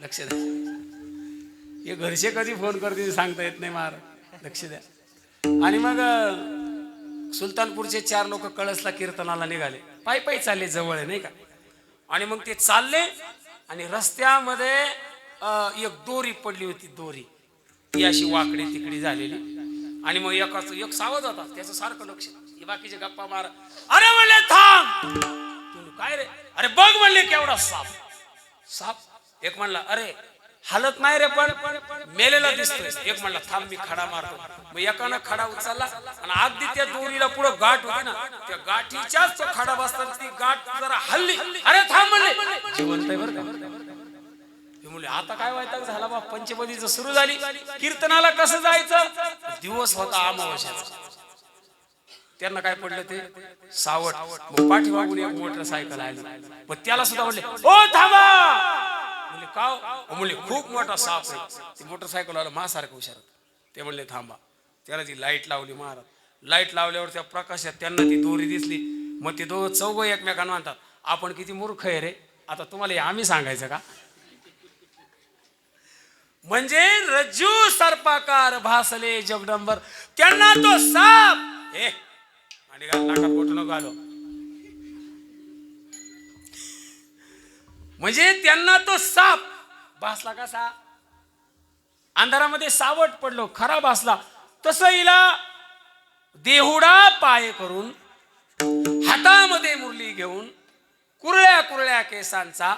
लक्ष द्या. हे घरचे कधी फोन करतील सांगता येत नाही महाराज, लक्ष द्या. आणि मग सुलतानपूरचे 4 लोक कळसला कीर्तनाला निघाले, पायी पायी चालले, जवळ आहे नाही का. आणि मग ते चालले आणि रस्त्यामध्ये एक दोरी पडली होती, दोरी ती अशी वाकडी तिकडी झालेली. आणि मग एक सावध होता, त्याचं सारखं लक्ष, बाकीचे गप्पा मार. अरे म्हणले थांब. काय रे? अरे बघ म्हणले केवढा साप. साप. एक म्हणला अरे हालत नाही रे पण मेलेला दिसतोय. एक म्हणला थांब मी खडा मारतो. मग एकानं खडा उचलला आणि अगदी त्या दोरीला पुढे गाठ होती ना, त्या गाठीच्याच तो खडा बसताना ती गाठ जरा हल्ली. अरे थांब म्हणले, जिवंत आहे बरं का. म्हणले आता काय व्हायचं झाला बा. पंचपदीचं सुरू झाली. कीर्तनाला कसं जायचं? दिवस होता अमावस्याचा. त्यांना काय पडलं ते सावट. मग पाठीमागून एक मोटरसायकल आली, पण त्याला सुद्धा म्हणले ओ थांबा. म्हणले का? म्हणले खूप मोठा साप आहे. ते मोटरसायकल वाला माझ्यासारखं हुशार. ते म्हणले थांबा. त्याला ती लाईट लावली महाराज. लाईट लावल्यावर त्या प्रकाशात त्यांना ती दोरी दिसली. मग ते दोघं चौघं एकमेकांना म्हणतात आपण किती मूर्ख आहे रे. आता तुम्हाला आम्ही सांगायचं का? म्हणजे रज्जू सर्पाकार भासले जगदंबर. त्यांना तो साप आणि नाकात बोटं घालो. म्हणजे त्यांना तो साप भासला. कसा? अंधारामध्ये सावट पडलो, खरा भासला. तसं हिला देहुडा पाय करून, हातामध्ये मुरली घेऊन, कुरळ्या कुरळ्या केसांचा,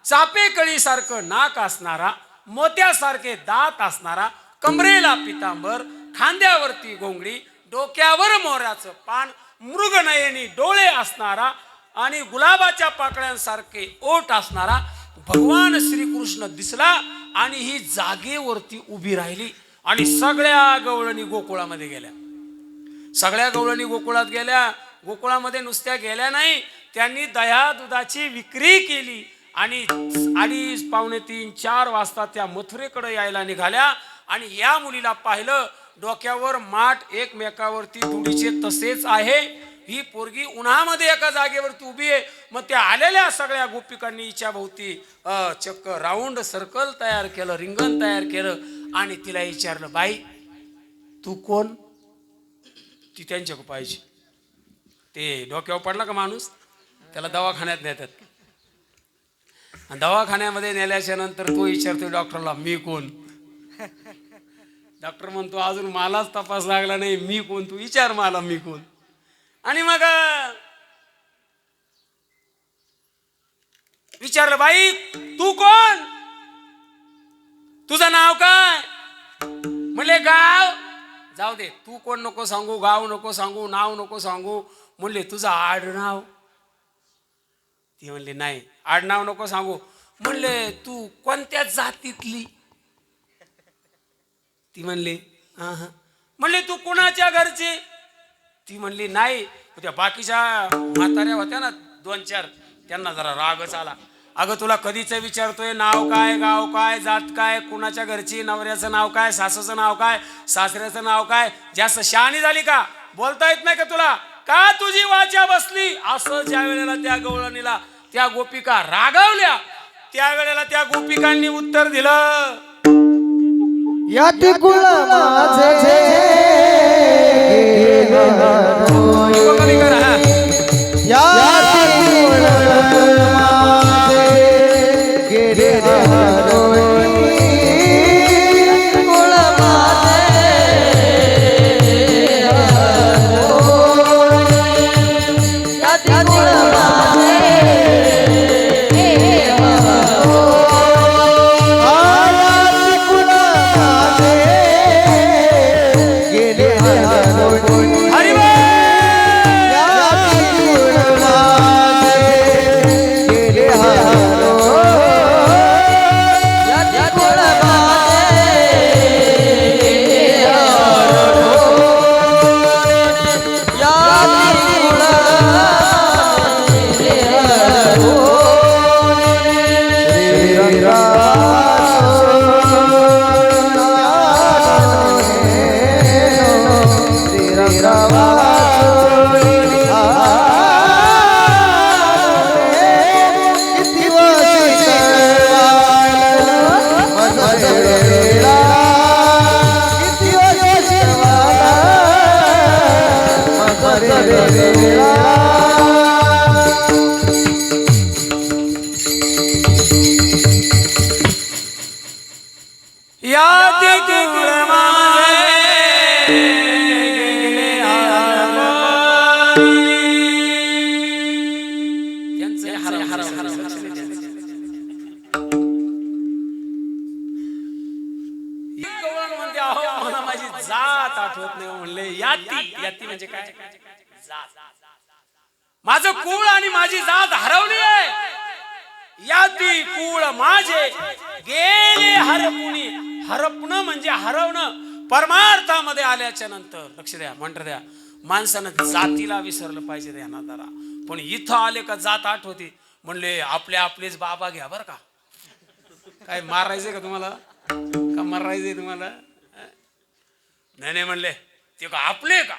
चापेकळी सारखं नाक असणारा, मोत्यासारखे दात असणारा, कमरेला पितांबर, खांद्यावरती घोंगडी, डोक्यावर मोराचं पान, मृगनयनी डोळे असणारा आणि गुलाबाच्या पाकळ्यांसारखे ओठ असणारा भगवान श्रीकृष्ण दिसला. आणि ही जागेवरती उभी राहिली. आणि सगळ्या गवळणी गोकुळामध्ये गेल्या. सगळ्या गवळणी गोकुळात गेल्या. गोकुळामध्ये नुसत्या गेल्या नाही, त्यांनी दह्या दुधाची विक्री केली. आणि 2:30 पावणे 3 4 वाजता त्या मथुरेकडे यायला निघाल्या. आणि या मुलीला पाहिलं, डोक्यावर माठ एकमेकावरती दुडीचे तसेच आहे. ही पोरगी उन्हामध्ये एका जागेवरती उभी आहे. मग त्या आलेल्या सगळ्या गोपिकांनी हिच्या भोवती चक्क राऊंड सर्कल तयार केलं, रिंगण तयार केलं. आणि तिला विचारलं बाई तू कोण? ती त्यांच्याकडे पाहिजे. ते डोक्यावर पडला का माणूस, त्याला दवाखान्यात नेतात. दवाखान्यामध्ये नेल्याच्या नंतर तो विचारतो डॉक्टरला मी कोण? डॉक्टर म्हणतो अजून मलाच तपास लागला नाही, मी कोण? तू विचार मला मी कोण. आणि मग विचारलं बाई तू कोण? तुझं नाव काय? म्हणले गाव. जाऊ दे, तू कोण नको सांगू, गाव नको सांगू, नाव नको सांगू. म्हणले तुझं आडनाव? ती म्हणली नाही आडनाव नको सांगू. म्हणले तू कोणत्या जातीतली? ती म्हणली म्हणले तू कुणाच्या घरची? ती म्हणली नाही. त्या बाकीच्या म्हाताऱ्या होत्या ना 2-4, त्यांना जरा रागच आला. अगं तुला कधीच विचारतोय नाव काय, गाव काय, जात काय, कुणाच्या घरची, नवऱ्याचं नाव काय, सासूचं नाव काय, सासऱ्याचं नाव काय? जास्त शहाणी झाली का? बोलता येत नाही का तुला? का तुझी वाचा बसली? असं ज्या वेळेला त्या गवळणीला त्या गोपिका रागावल्या, त्यावेळेला त्या गोपिकांनी उत्तर दिलं याती कुळ माझे आठवत नाही म्हणले याती याती म्हणजे काय जात माझं कुळ आणि माझी जात हरवली आहे याती कुळ माझे गेले हरपुणी हरपणं म्हणजे हरवणं परमार्थामध्ये आल्याच्या नंतर लक्ष द्या मंत्र द्या माणसानं जातीला विसरलं पाहिजे ध्यानात धरा पण इथं आले का जात आठवते म्हणले आपलेच बाबा घ्या बर का काय मारायचंय का तुम्हाला का मारायचंय तुम्हाला नाही म्हणले ते का आपले का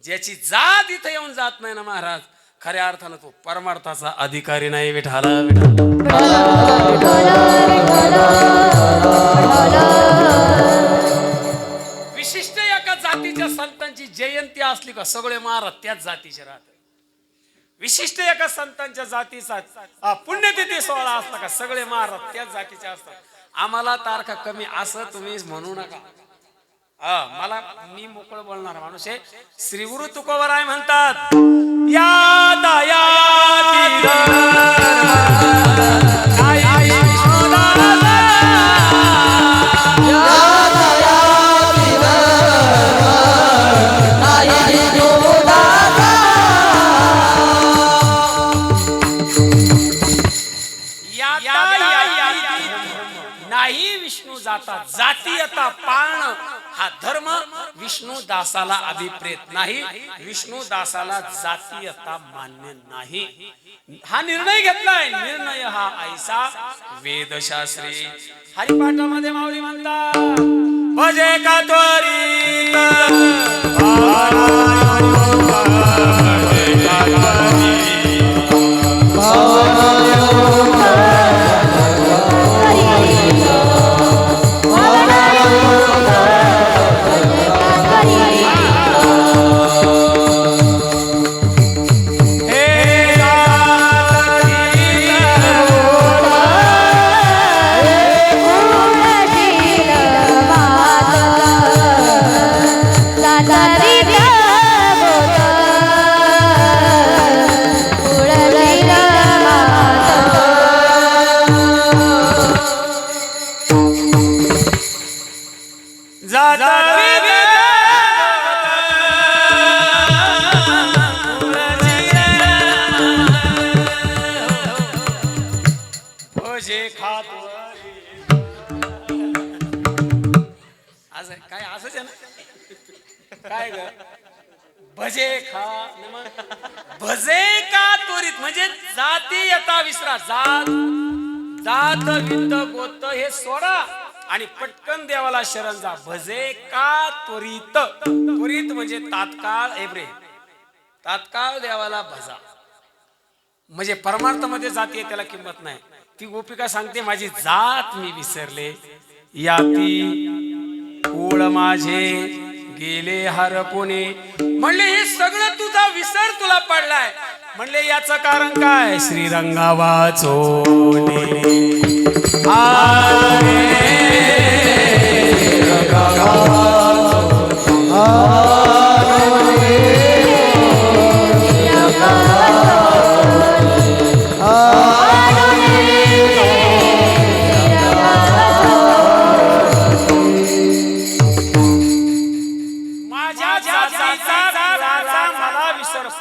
ज्याची जात इथं येऊन जात नाही ना महाराज खऱ्या अर्थानं तो परमार्थाचा अधिकारी नाही विठाला विशिष्ट एका जातीच्या संतांची जयंती असली का सगळे महाराज त्याच जातीचे राहतात विशिष्ट एका संतांच्या जातीचा पुण्यतिथी सोहळा असला का सगळे महाराज त्याच जातीचे असतात आम्हाला तारखा कमी असं तुम्ही म्हणू नका मला मी मोकळ बोलणार माणूस आहे श्री गुरु तुकोबराय म्हणतात नाही विष्णू जाता जातीयता पाळणं हा धर्म विष्णू दासाला अभिप्रेत नाही विष्णू दासाला जातीयता मान्य नाही हा निर्णय घेतलाय निर्णय हा ऐसा वेदशास्त्री हरिपाठामध्ये माऊली म्हणतात भजे का त्वरित काय असंच आहे ना काय ग भजे खा भजे का त्वरित म्हणजे जातीयता विसरा जात जात विंत गोत हे सोडा आणि पटकन देवाला शरण जा भजे का त्वरित त्वरित म्हणजे तात्काळ एब्रे तात्काळ देवाला भजा म्हणजे परमार्थ मध्ये जाती त्याला किंमत नाही ती गोपिका सांगते माझी जात मी विसरले याती कुळ माझे गेले हरपुणे म्हणले हे सगळं तुझा विसर तुला पडलाय म्हणले याचं कारण काय श्रीरंगा वाचोने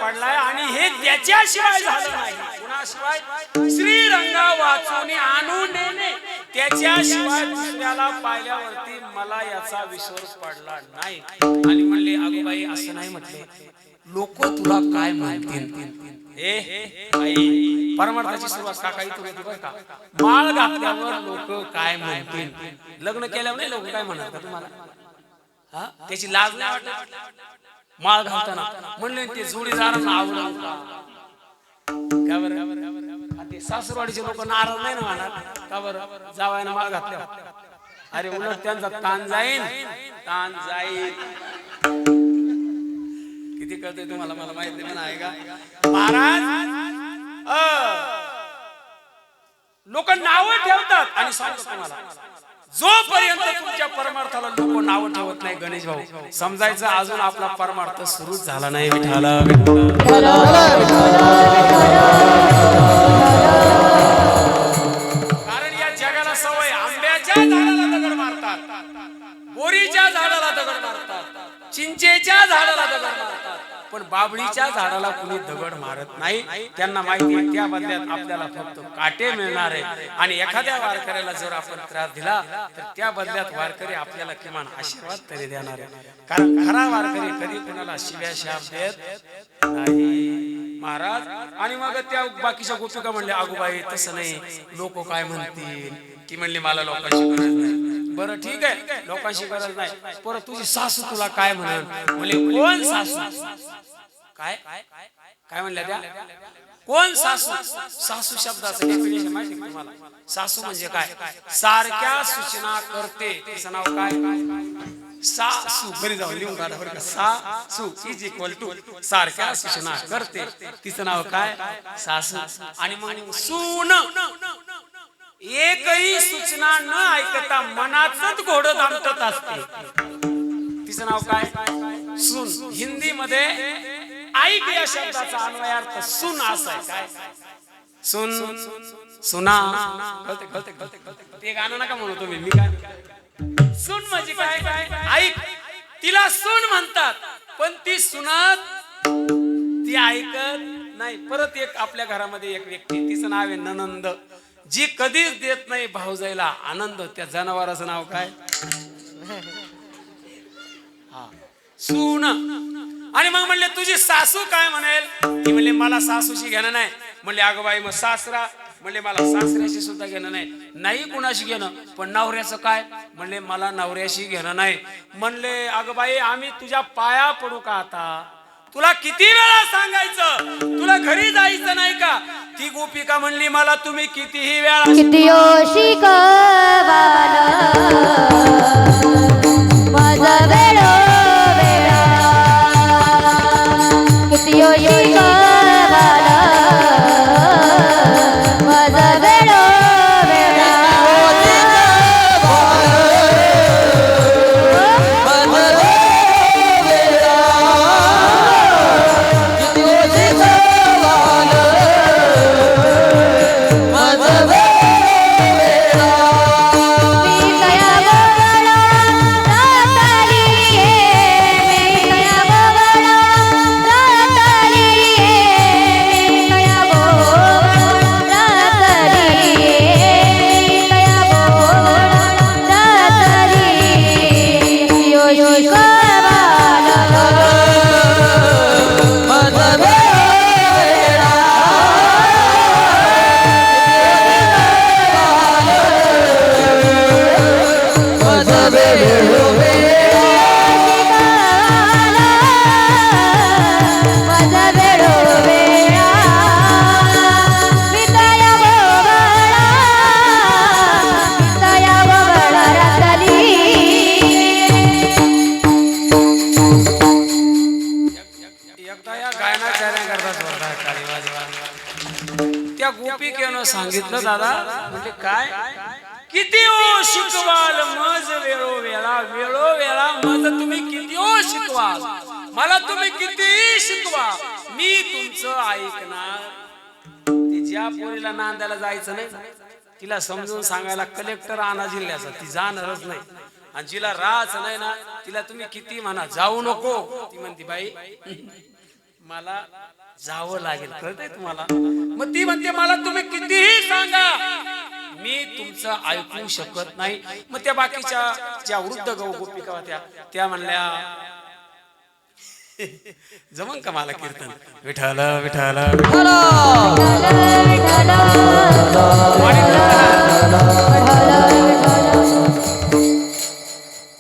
पडलाय आणि हे त्याच्याशिवाय झालं नाही कुणाशिवाय श्रीरंगा वाचून आणून नेणे त्याच्याशिवाय दुसऱ्याला पाहिल्यावरती मला याचा विसर पडला नाही आणि म्हणले अगोबाई असं नाही म्हटले लोक तुला काय म्हणतील आई परमार्थाची सुरुवात काकाई तुला बरं का माळ घातल्यावर लोक काय म्हणतील लग्न केल्यावर नाही लोक काय म्हणणार का तुम्हाला हा त्याची लाज नाही वाटत माळ घालताना म्हणले ते जोडीदारांना आवडलं का बरं ते सासरवाडीचे लोक नाराज नाही ना म्हणणार का बरं जावायला माळ घातल्या अरे उलट त्यांचा ताण जाईल किती कळतंय तुम्हाला मला माहित नाही म्हणा आहे का महाराज लोक नावं ठेवतात आणि सांगतो तुम्हाला जोपर्यंत तुमच्या परमार्थाला लोक नाव ठेवत नाही गणेश भाऊ समजायचं अजून आपला परमार्थ सुरूच झाला नाही विठाला कारण या जगाला सवय आंब्याच्या झाडाला दगड मारतात बोरीच्या वडीच्या झाडाला दगड मारतात, चिंचेच्या झाडाला दगड मारतात, पण बाबळीच्या झाडाला कुणी दगड मारत नाही. त्यांना माहिती आहे त्या बदल्यात आपल्याला फक्त काटे मिळणार आहे. आणि एखाद्या वारकऱ्याला जर आपण त्रास दिला तर त्या बदल्यात वारकरी आपल्याला किमान आशीर्वाद तरी देणार आहे. कारण खरा वारकरी कधी कुणाला शिव्या शाप देत नाही महाराज. आणि मग त्या बाकीच्या गोपिका म्हणले, अगोबाई तसं नाही, लोक काय म्हणतील. ती म्हणली, मला लोकांशी गरज नाही. बरं ठीक आहे, लोकांशी गरज नाही, परत तुझी सासू तुला काय म्हणेल. म्हणजे कोण सासू, काय काय म्हणल्या त्या, कोण सासू. सासू शब्दाचं डेफिनेशन माहिती का तुम्हाला? सासू म्हणजे काय, सारख्या सूचना करते, तिचं नाव काय, सासू. बरी जाऊ लिहून काढा बरं का, सासू इज इक्वल टू सारख्या सूचना करते, तिचं नाव काय, सासू. आणि मग सून, एकही सूचना न ऐकता मनातच घोड दामटत असते, तिचं नाव काय, सून. हिंदी मध्ये ऐक या शब्दाचा अन्वयार्थ सून असा आहे. काय, सून, सुना. कळते कळते कळते कळते. ते गाणं नका म्हणू तुम्ही, मी काय, सून म्हणजे काय, ऐक. तिला सून म्हणतात, पण ती सुनत, ती ऐकत नाही. परत एक आपल्या घरामध्ये एक व्यक्ती, तिचं नाव आहे ननंद, जी कधीच देत नाही भाऊजाईला आनंद. त्या जनावराचं नाव काय, हा, सून. आणि मग म्हणले, तुझी सासू काय म्हणेल. ती म्हणले, मला सासूशी घेणं नाही. म्हणले, अगं बाई मग सासरा. म्हणले, मला सासऱ्याशी सुद्धा घेणं नाही. नाही कुणाशी घेणं, पण नवऱ्याचं काय. म्हणले, मला नवऱ्याशी घेणं नाही. म्हणले, अगं बाई आम्ही तुझ्या पाया पडू का आता, तुला किती वेळा सांगायचं, तुला घरी जायचं नाही का. ती गोपिका म्हणली, मला तुम्ही कितीही वेळा, किती माझा वेळो वेळा, किती माझा वेळो वेळा, त्या गोपिकेनं सांगितलं, दादा म्हणजे काय, किती ओ शिकवाल मज वेळोवेळा, वेळोवेळा मज तुम्ही किती ओ शिकवाल, मला तुम्ही किती शिकवा, मी तुमचं ऐकणार. ती ज्या पोरीला नांदायला जायचं नाही, तिला समजून सांगायला कलेक्टर आणा जिल्ह्याचा, ती जाणारच नाही. आणि जिला राहच नाही ना, तिला तुम्ही किती म्हणा जाऊ नको, ती म्हणते बाई मला जावं लागेल. कळतंय तुम्हाला. मग ती म्हणते, मला तुम्ही कितीही सांगा, मी तुमचं ऐकू शकत नाही. मग त्या बाकीच्या ज्या वृद्ध गोपिका होत्या त्या म्हणल्या, जमन का मला कीर्तन, विठ्ठल विठ्ठल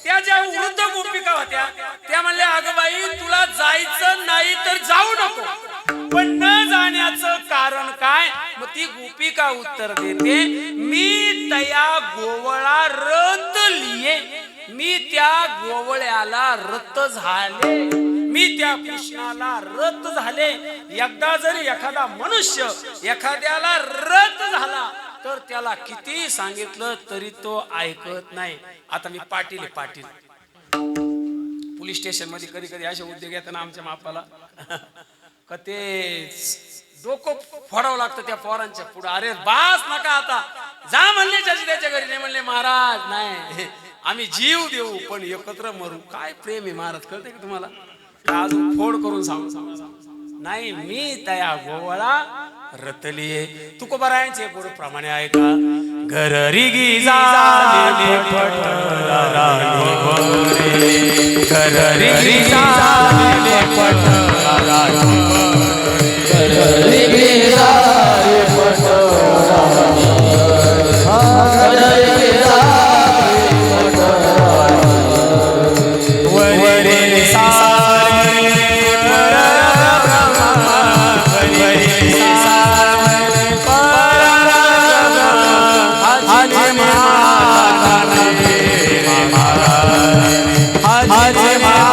त्या ज्या वृद्ध गोपिका होत्या त्या म्हणल्या, अगं बाई तुला जायचं नाही तर जाऊ नको, पण न जाण्याचं कारण काय. मग ती गोपिका उत्तर देते, मी तया गोवळा रत लिये, मी त्या गोवळ्याला रत झाले, मी त्या कृष्णाला रत झाले. एकदा जरी एखादा मनुष्य एखाद्याला रत झाला तर त्याला किती सांगितलं तरी तो ऐकत नाही. आता मी पाटील पाटील पोलीस स्टेशन मध्ये कधी कधी असे उद्योग येतात ना आमच्या मापाला, का ते डोकं फोडावं लागतं त्या पोरांच्या पुढे. अरे बास नका आता, जा म्हणले त्याच्या घरी. नाही म्हणले महाराज नाही, आम्ही जीव देऊ पण एकत्र मरू. काय प्रेम आहे महाराज, कळते का तुम्हाला? का अजून फोड करून सांगू? नाही, मी तया गोवळा रतलीये. तुकोबारायांचे गुरु प्रमाणे आहे का? घररी गी झालेले पटरानी गोरे, घररी गी झालेले पटरानी घररी गी झाले पटरानी, घररी गी झाले पटरानी, वरे सारे परब्रह्म, वरे सारे परब्रह्म, आज माता ने महाराज, आज माता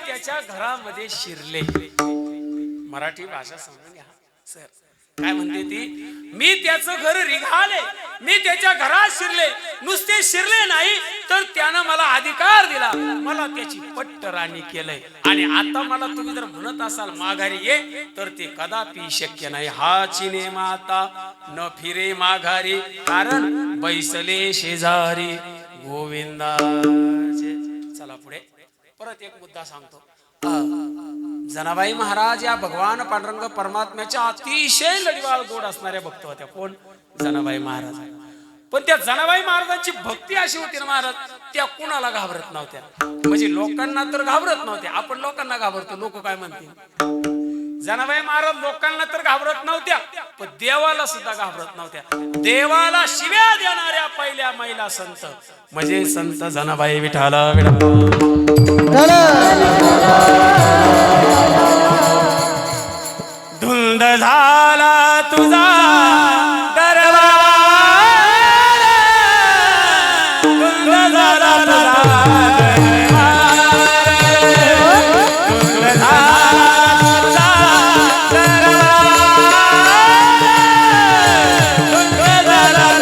त्याच्या घरामध्ये शिरले. मराठी भाषा समजून घ्या सर. काय म्हणते ती? मी त्याचं घर रिघाले, मी त्याच्या घरात शिरले. नुसते शिरले नाही तर त्यानं मला अधिकार दिला, मला त्याची पट्टराणी केलंय. आणि आता मला तुम्ही जर म्हणत असाल माघारी ये, तर ते कदापि शक्य नाही. हा चिने माता न फिरे माघारी, कारण बैसले शेजारी गोविंदाचे. चला पुढे परत एक मुद्दा सांगतो. जनाबाई महाराज या भगवान पांडुरंग परमात्म्याच्या अतिशय लढीवाळ गोड असणाऱ्या भक्त होत्या. कोण? जनाबाई महाराज. पण त्या जनाबाई महाराजांची भक्ती अशी होती ना महाराज, त्या कुणाला घाबरत नव्हत्या. म्हणजे लोकांना तर घाबरत नव्हत्या, आपण लोकांना घाबरतो, लोक काय म्हणतील. जनाबाई महाराज लोकांना तर घाबरत नव्हत्या, पण देवाला सुद्धा घाबरत नव्हत्या. देवाला शिव्या देणाऱ्या पहिल्या महिला संत म्हणजे संत जनाबाई विठाला. धुंद झाला तुझा दरबार, धुंद झाला तुझा दरबार, धुंद झाला तुझा दरबार, धुंद झाला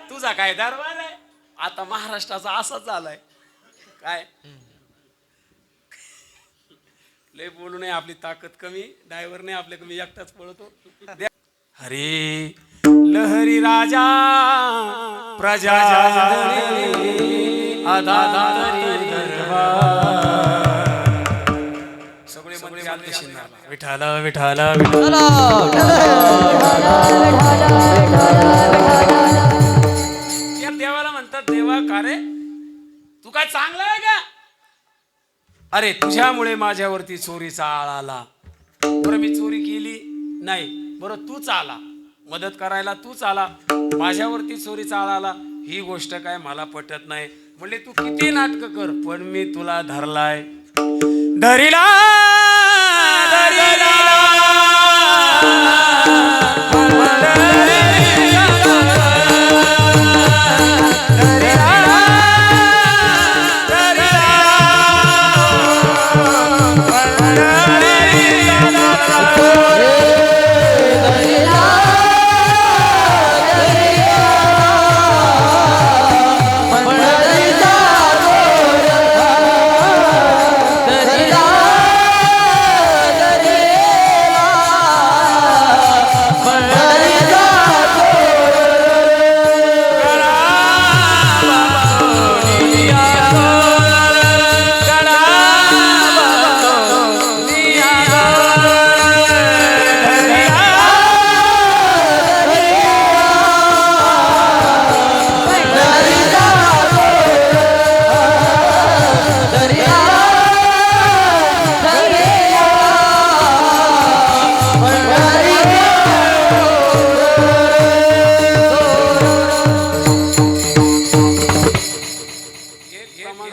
तुझा काय दरबार आहे. आता महाराष्ट्राचा असाच झालाय. काय लय बोलू नये, आपली ताकद कमी, ड्रायव्हर नाही आपल्या कमी, एकटाच पळतो. हरी लहरी राजा प्रजा सगळे मंदिर आले शिंदे. विठाला विठाला देवाला म्हणतात, देवा का रे तू काय चांगला आहे का? अरे तुझ्यामुळे माझ्यावरती चोरीचा आळ आला. बरं मी चोरी केली नाही, बरं तूच आला मदत करायला, तूच आला, माझ्यावरती चोरीचा आळ आला. ही गोष्ट काय मला पटत नाही. म्हणले तू किती नाटक कर पण मी तुला धरलाय. धरिला धरिला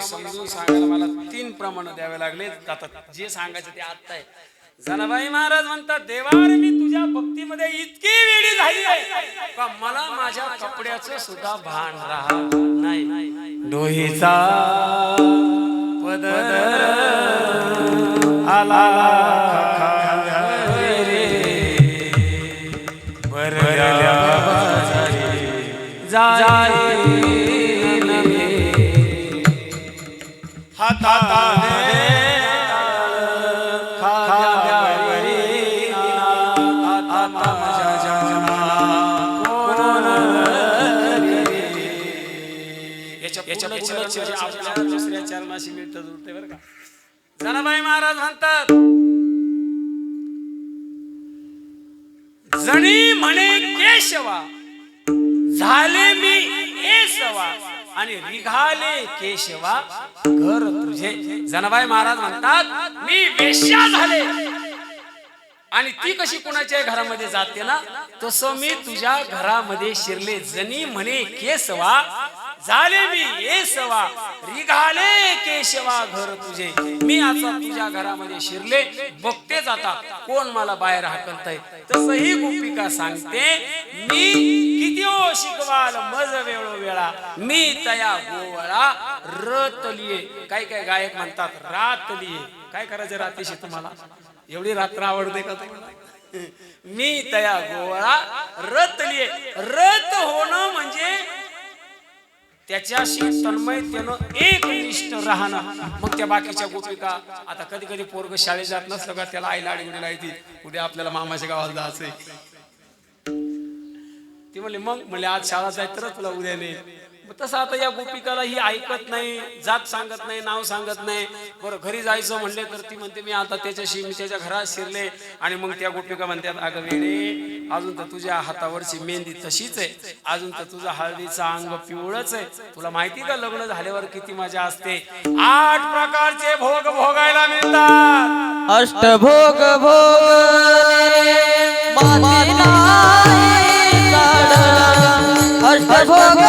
समजून सांगायला मला 3 प्रमाण द्यावे लागले. आता जे सांगायचं ते आत्ता आहे. जनाबाई महाराज म्हणतात देवावर मी तुझ्या भक्तीमध्ये इतकी वेडी झाली आहे का मला माझ्या कपड्याचं सुद्धा भान राहत नाही. डोहीचा पदर आला भरल्या दुसऱ्या चरणाशी मिळतं जुळते बरं का. जनाबाई महाराज म्हणतात जणी म्हणे केशवा झाले मी एसवा आणि निघाले केशवा घर तुझे. जनाबाई महाराज म्हणतात मी वेश्या झाले आणि ती कशी कुणाच्या घरामध्ये जाते ना तसं मी तुझ्या घरामध्ये शिरले. जनी म्हणे केशवा झाले मी एसवा निघाले केशवा घर तुझे. मी आता तुझ्या घरामध्ये शिरले बघतेच आता कोण मला बाहेर हाकलतय. तसही गोपिका सांगते मी किती ओ शिकवाल मज वेळो वेळा मी तया गोवळा रतलिये. काय काय गायक म्हणतात रातलिये. काय करायचं रात्रीशी तुम्हाला एवढी रात्र आवडते का तुम्हाला. मी तया गोवळा रतलिये. रत होणं म्हणजे त्याच्याशी तन्मयतेनं एकनिष्ठ राहणं. मग त्या बाकीच्या गोपिका आता कधी कधी पोरग शाळेत जात नसलं का त्याला आईला आडीला येते कुठे आपल्याला मामाच्या गावाला जायचंय. ती म्हणले मग म्हणले आज शाळा जाय तर तुला उद्या नाही. तसं आता या गोपिकाला ही ऐकत नाही जात सांगत नाही नाव सांगत नाही. बरं घरी जायचं म्हणले तर ती म्हणते मी आता त्याच्याशी मी त्याच्या घरात शिरले. आणि मग त्या गोपिका म्हणतात अगं वेडे अजून तर तुझ्या हातावरची मेहंदी तशीच आहे अजून तर तुझा हळदीचा अंग पिवळच आहे. तुला माहिती का लग्न झाल्यावर किती मजा असते. 8 प्रकारचे भोग भोगायला मिळतात. अष्टभोग भोगने माती नाही साड. अष्टभोग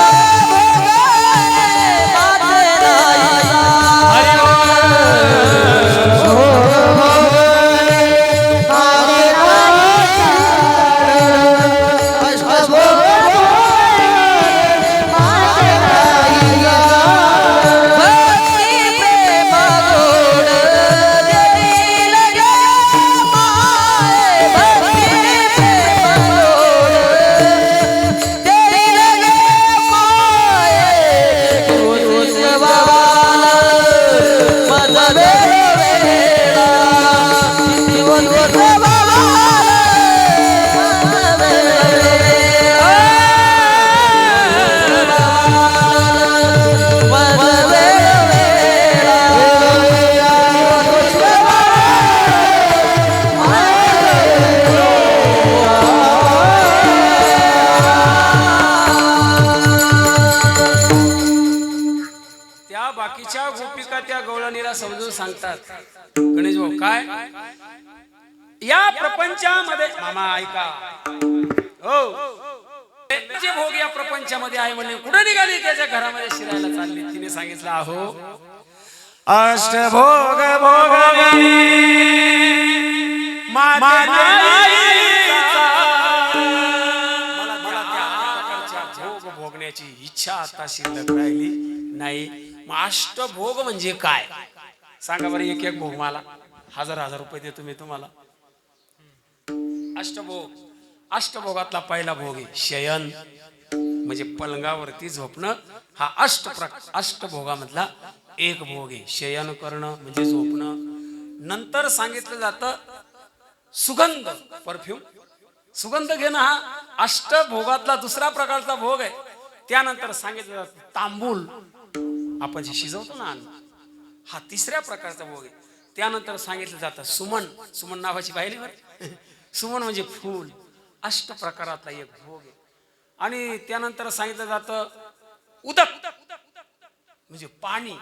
समजून सांगतात गणेश भाऊ काय या प्रपंचामध्ये मामा ऐका हो जे भोग या प्रपंचामध्ये आहे म्हणले कुठे निघाली त्याच्या घरामध्ये शिरायला चालली तिने सांगितलं अहो अष्टभोग भोगवी मला त्या भोग भोगण्याची इच्छा आता शिल्लक राहिली नाही. मग अष्टभोग म्हणजे काय सांगा बरं. एक एक भोग मला 1000 रुपये देतो मी तुम्हाला. अष्टभोगातला पहिला भोग आहे शयन म्हणजे पलंगावरती झोपणं. हा अष्टभोगामधला एक भोग आहे. शयन करणं म्हणजे झोपणं. नंतर सांगितलं जातं सुगंध परफ्यूम सुगंध घेणं हा अष्टभोगातला दुसरा प्रकारचा भोग आहे. त्यानंतर सांगितलं जातं तांबूल आपण जे शिजवतो ना हा तिसऱ्या प्रकारचा भोग आहे. त्यानंतर सांगितलं जातं सुमन नावाची बाईलीवर सुमन म्हणजे फूल. अष्ट प्रकारातला एक भोग आहे. आणि त्यानंतर सांगितलं जातं उदक म्हणजे पाणी.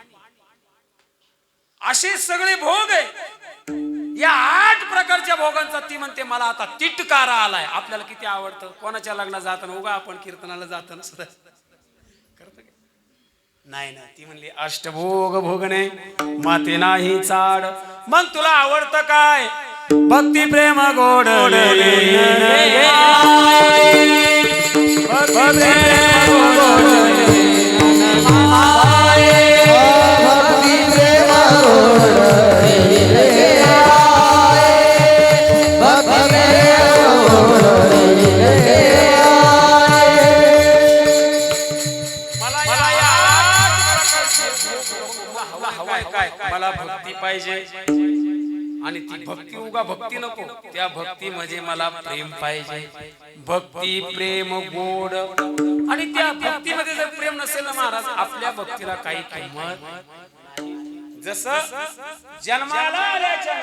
असे सगळे भोग आहे. या 8 प्रकारच्या भोगांचा ती म्हणते मला आता तिटकारा आलाय. आपल्याला किती आवडतं कोणाच्या लग्नात जाताना उगा आपण कीर्तनाला जाताना सुद्धा करतो नाही ना. ती म्हणली अष्टभोग भोगणे माते नाही चाड. मग तुला आवडतं काय भक्ती प्रेम गोड मला भक्ती पाहिजे आणि ती भक्ती उगा भक्ती नको. त्या भक्ती म्हणजे मला प्रेम पाहिजे. भक्ती प्रेम गोड. आणि त्या भक्तीमध्ये जर प्रेम नसेल ना महाराज आपल्या भक्तीला काही किंमत. जसं जन्माला आल्याच्या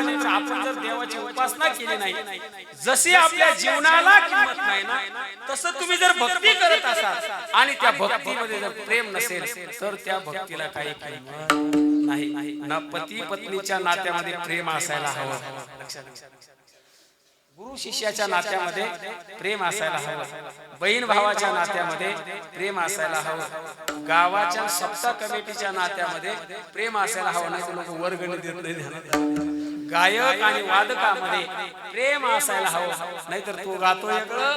नंतर आपण जर देवाची उपासना केली नाही जशी आपल्या जीवनाला किंमत नाही ना तसं तुम्ही जर भक्ती करत असाल आणि त्या भक्तीमध्ये जर प्रेम नसेल तर त्या भक्तीला काही किंमत नाही. ना पती पत्नीच्या नात्यामध्ये प्रेम असायला हवं. गुरु शिष्याच्या नात्यामध्ये प्रेम असायला हवं. बहीण भावाच्या नात्यामध्ये प्रेम असायला हवं. गावाच्या सप्ताह कमिटीच्या नात्यामध्ये प्रेम असायला हवं. नाही तर लोक वर्गणी देत नाही. गायक आणि वादकामध्ये प्रेम असायला हवं. नाहीतर तो गातो वेगळं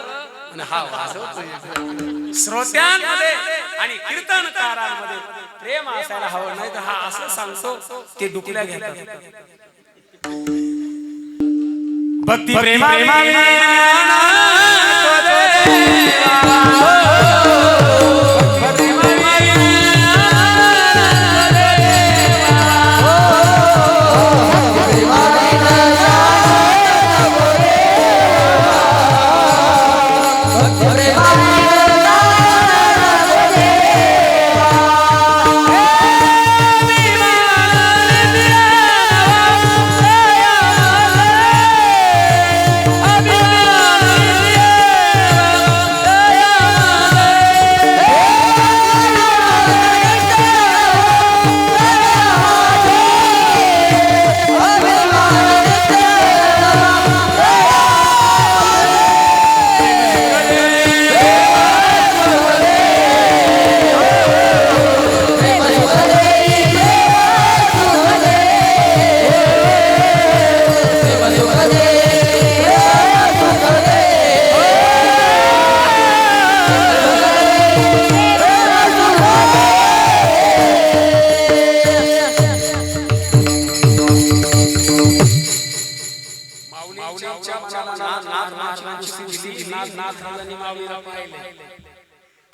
आणि हा वाजवतो. श्रोत्यांमध्ये आणि कीर्तनकारांमध्ये प्रेम असायला हवं. नाही तर हा असं सांगतो ते डुकल्या घेतात. भक्ती प्रेमा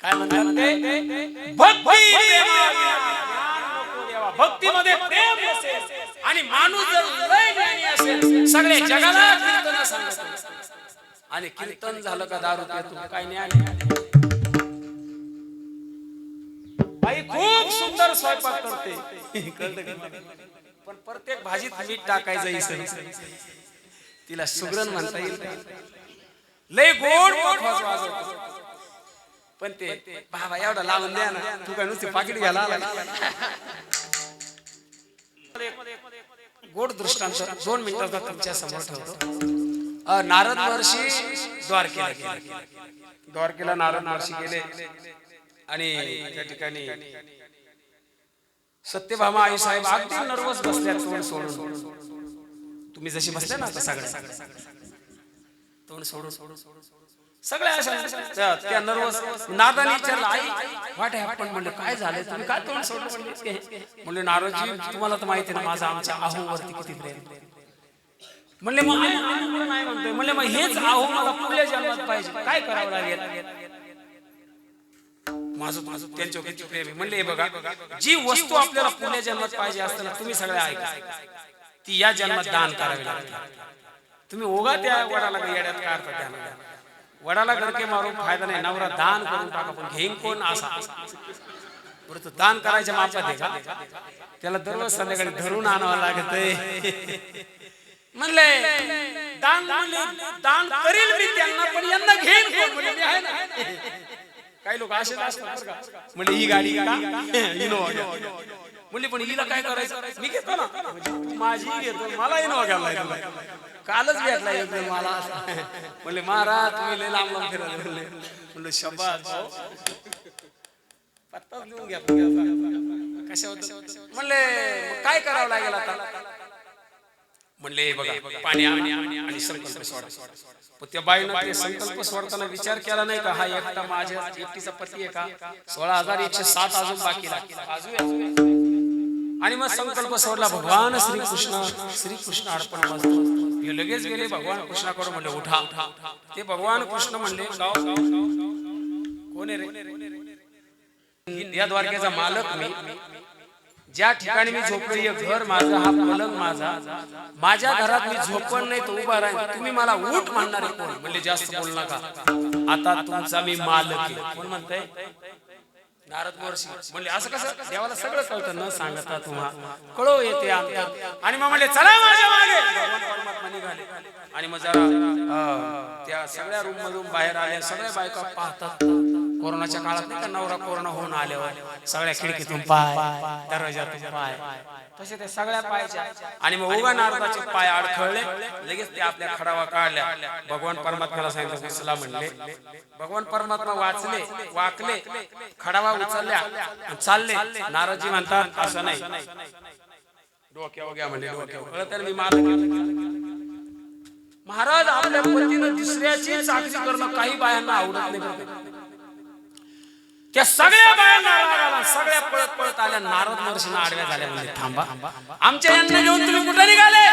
काय म्हणतात ते भक्तीमध्ये प्रेम असेल आणि माणूस जर लय ज्ञानी असेल सगळे जगाला कीर्तन सांगतो आणि कीर्तन झालं का दारू पितो काय ज्ञान. बाई खूप सुंदर स्वयंपाक करते पण प्रत्येक भाजीत मीठ टाकायचं इसर तिला सुगरण म्हणता येईल. लय गोड पखवाज वाजवतो पण ते बाबा एवढा लावून द्या ना तू काय नुसते पाकिट घ्यायला आला. गोड दृष्टांत 2 मिनिटाचा तुमच्या समोर ठेवतो. नारद महर्षी द्वारकेला गेले. द्वारकेला नारद महर्षी गेले आणि त्या ठिकाणी सत्यभामा आई साहेब अगदी नर्वस बसल्या तोंड सोडून. तुम्ही जशी बसले ना आता सगळ्या तोंड सोडून सगळ्या अशा त्या नर्वस. नारदाने विचारलं आई वाट आहे आपण म्हणलं काय झालं तुम्ही काय तोंड सोडून म्हणले नारदजी तुम्हाला तर माहिती ना माझा आमच्या आहोवरती किती प्रेम. म्हणले मग नाही म्हणतोय. म्हणले मग हेच आहो मला पुढल्या जन्मात पाहिजे काय करावं लागेल. माझं त्यांच्यावर किती प्रेम आहे. म्हणले हे बघा जी वस्तू आपल्याला पुढल्या जन्मात पाहिजे असताना तुम्ही सगळ्या ऐका ती या जन्मात दान करावी लागते. तुम्ही ओघा त्या वडाला येड्यात काय अर्थ द्या. वडाला गडके मारून फायदा नाही. नवरा दान करून टाका पण घेईन कोण असा बरं दान करायच्या मापात आहे का. त्याला दररोज संध्याकाळी धरून आणावं लागत. म्हणले दान दान करील मी त्यांना पण यांना घेईन कोण. म्हणजे मी आहे ना. काही लोक असे असतात म्हणजे ही गाडी इनोवा म्हणली पण हिला काय करायचं मी घेतो ना माझी घेतो मला इनोवा घ्यायला कालच भेटला येतो मला. म्हणले महाराज तुम्ही लय लांब लांब फिरायला म्हणले. म्हणलं शब्बास पत्ताच लिहून घ्या कशा होत. म्हणले काय करावं लागेल आता. म्हणले बघा पाणी आणि संकल्प सोडा. पण त्या बाईनं ते संकल्प सोडताना विचार केला नाही का हा एकटा माझ्या एकटीचा पती आहे का. 16,107 अजून बाकी लागतील. आणि मग संकल्प सोडला. भगवान श्रीकृष्ण अर्पण मस्तु. हे लगेच गेले भगवान कृष्णाकडे. म्हणले उठा. ते भगवान कृष्ण म्हणले कोण आहे रे. या द्वारकेचा मालक मी. ज्या ठिकाणी मी झोपलो हे घर माझं हा पलंग माझा. माझ्या घरात मी झोपण नाही तो उभा राहील. तुम्ही मला उठ म्हणणारे कोण. म्हणले जास्त बोल नका आता तुमचा मी मालक आहे. कोण म्हणताय नारद महर्षी. म्हणले असं कसं देवाला सगळं कळतं न सांगता तुम्हाला कळो येते अंतर. आणि मग म्हणले चला माझ्या मागे. भगवान परमात्मा निघाले आणि मग जरा त्या सगळ्या रूम मधून बाहेर आल्या. सगळ्या बायका पाहतात. कोरोनाच्या काळात नाही का नवरा कोरोना होऊन आल्यावर सगळ्या खिडकीतून पाय दरवाजातून पाय तसे ते सगळ्या पायाच्या. आणि मग उगा नारदाचे पाय अडखळले. लगेच ते आपल्या खडावा काढल्या. भगवान परमात्म्याला सांगितलं उचला म्हणले. भगवान परमात्मा वाकले खडावा उचलल्या चालले. नारदजी म्हणतात असं नाही डोक्यावर घ्या म्हणले. डोक्यावर कळत मी मालक. महाराज आपल्या पतीनं दुसऱ्याची चाकरी करणं काही बायांना आवडत नाही. त्या सगळ्या बाया सगळ्या पळत आल्या. नारद महर्षींना आडव्या झाल्या. म्हणजे थांबा आमच्या यांना घेऊन तुम्ही कुठे निघाले.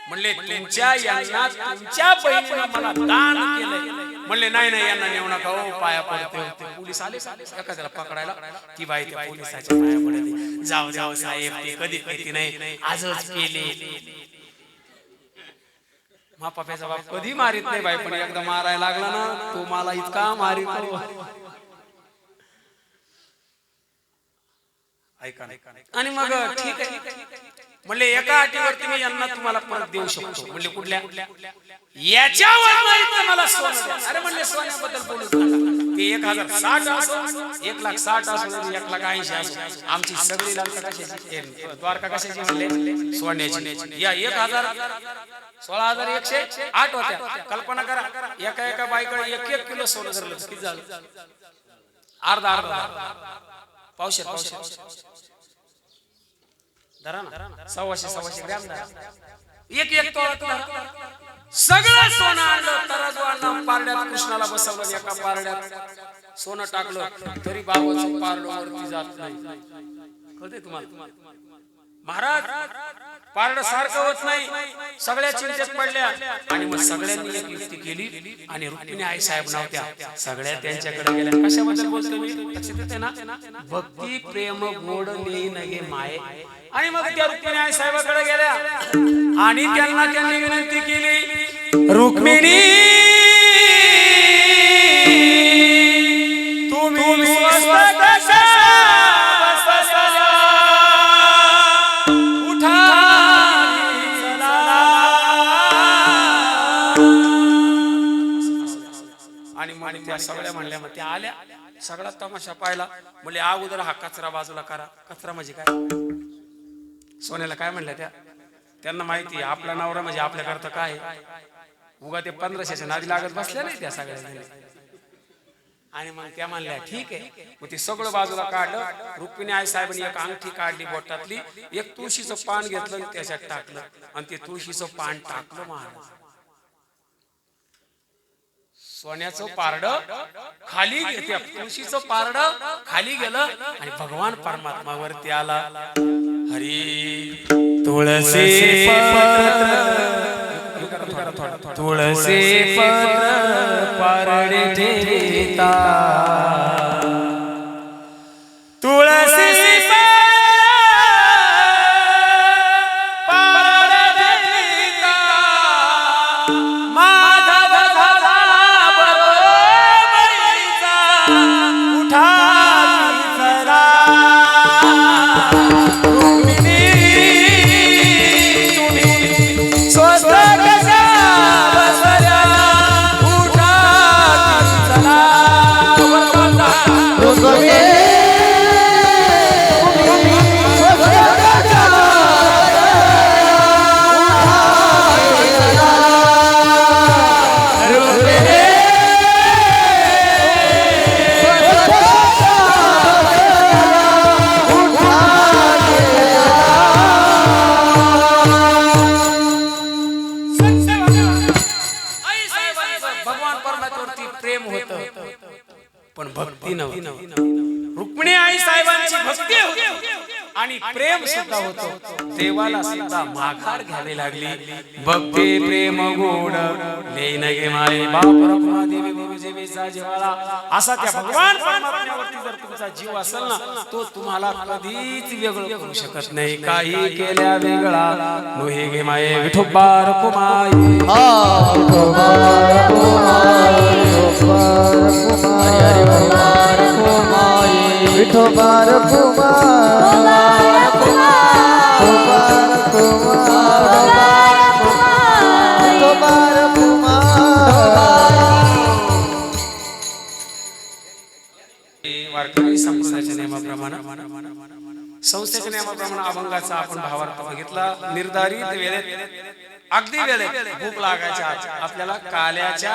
म्हणले तुमच्या यांना तुमच्या बहिणीने मला दान केलंय. म्हणले नाही यांना नेऊ नका हो पाया पडते. पोलीस आले एखाद्याला पकडायला. ती बाई त्या पोलिसाच्या पाया पडते. जाऊ साहेब ते कधी कधी नाही आजच केले. मापाप्याचा बाप कधी मारित नाही बाई पण एकदा मारायला लागला ना तो मला इतका मारितो. ऐका आणि मग ठीक आहे म्हणले एका अटीवरती मी यांना तुम्हाला परत देऊ शकतो. म्हणले कुठल्या याच्यावर नाही तर मला सोनं द्या. अरे म्हणले सोन्याबद्दल बोलूच नका. ते 1060 असो 1,60,000 असो 1,80,000 असो आमची सगळी लंका कशाची द्वारका कशाची म्हणले सोन्याची. या 16,108 होत्या. कल्पना करा एका बाईकडे 1 किलो सोनं धरलं किती झालं. अर्धा पावशे धरा ना 100-100 ग्रॅम धरा. एक तोळा सगळं सोनं आणलं. तराजू आणलं. पारड्यात कृष्णाला बसवलं. एका पारड्यात सोनं टाकलं तरी बाबाचं पारडं वरती जात नाही. कळते तुम्हाला महाराज पारडं सारखं होत नाही. सगळ्या चिंतेत पडल्या. आणि मग सगळ्यांनी एक युक्ती केली. आणि रुक्मिणी आई साहेब नव्हत्या सगळ्या त्यांच्याकडे गेल्या. कशाबद्दल बोलतो मी लक्षात येते ना. भक्ती प्रेम गोड नेई नगे माये. आणि मग त्या रुक्मिणी आई साहेबाकडे गेल्या आणि त्यांनी विनंती केली रुक्मिणी तुम्ही स्वस्त कशा आणि त्या सगळ्या म्हणल्या. मग त्या आल्या सगळा तमाशा पाहिला. म्हणजे अगोदर हा कचरा बाजूला करा. कचरा म्हणजे काय सोन्याला काय म्हणल्या त्यांना माहिती आपला नवरा म्हणजे आपल्याकरता काय उगा ते 1500च्या नादी लागत बसल्या नाही त्या सगळ्या. आणि मग त्या म्हणल्या ठीक आहे. मग ते सगळं बाजूला काढलं. रुक्मिणी आई साहेबांनी एक अंगठी काढली बोटातली, एक तुळशीचं पान घेतलं आणि त्याच्यात टाकलं आणि ते तुळशीचं पान टाकलं महाराज. सोन्याचं पारड खाली त्या तुळशीचं पारड खाली गेलं आणि भगवान परमात्मा वरती आला. हरी तुळसी तुळसी पत्र पारडे ठेविता, तुळसी पारडे ठेविता, माधव झाला बरोबरीचा, उठा जरा रुक्मिणी तुम्ही स्वस्त कशा बसल्या, उठा चला भगवान परमात्म्यावरती प्रेम होतं पण भक्ती नव्हती. रुक्मिणी आई साहेबांची भक्ती होती आणि प्रेम सुद्धा होतं. देवाला सुद्धा माघार घ्यावी लागली. भक्ती प्रेम गोड लेन गे माये बाप रखुमा देवी गुरुजेवीचा जिव्हाळा. असा त्या भगवान परमात्म्यावरती जर तुमचा जीव असेल ना, तो तुम्हाला कधीच वेगळं करू शकत नाही. काही केल्या वेगळा नोहे गे माये विठोबा रखुमाई. विठोबा रखुमा वारकरी संप्रदायाच्या नियमाप्रमाणे संस्थेच्या नियमाप्रमाणे अभंगाचा आपण भावार्थ बघितला. निर्धारित वेळेत अगदी वेळेत भूक लागायच्या आत आपल्याला काल्याच्या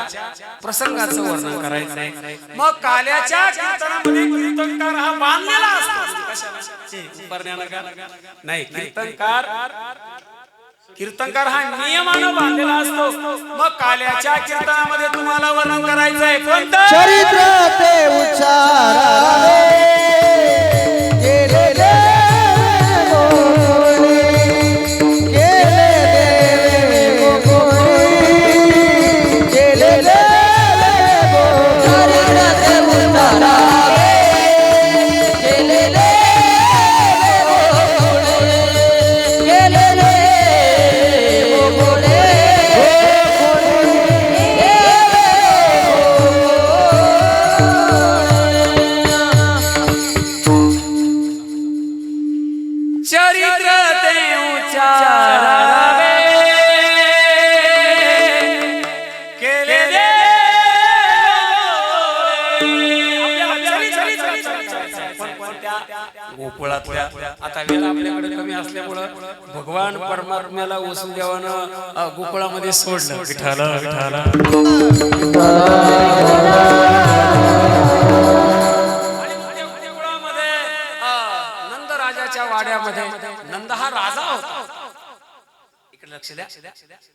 प्रसंगाचं वर्णन करायचं आहे. मग काल्याच्या कीर्तनामध्ये कीर्तनकार हा बांधलेला असतो. नाही, कीर्तनकार हा नियमानं बांधलेला असतो. मग काल्याच्या कीर्तनामध्ये तुम्हाला वर्णन करायचं आहे कोणतं? चरित्र ते उच्चारावे केलेले मोहने, केले देवे मोहने, केलेले मोहने. चरित्र ते उच्चारावे केलेले मोहने, केलेले मोहने. चरित्र ते उच्चारावे केलेले गोकुळातल्या. आता वेळ आपल्याकडे कमी असल्यामुळं भगवान परमात्म्याला वसुन देवानं गोकुळामध्ये सोडलं. विठ्ठल विठ्ठल. नंद राजाच्या वाड्यामध्ये नंद हा राजा होता. इकडे लक्ष द्या.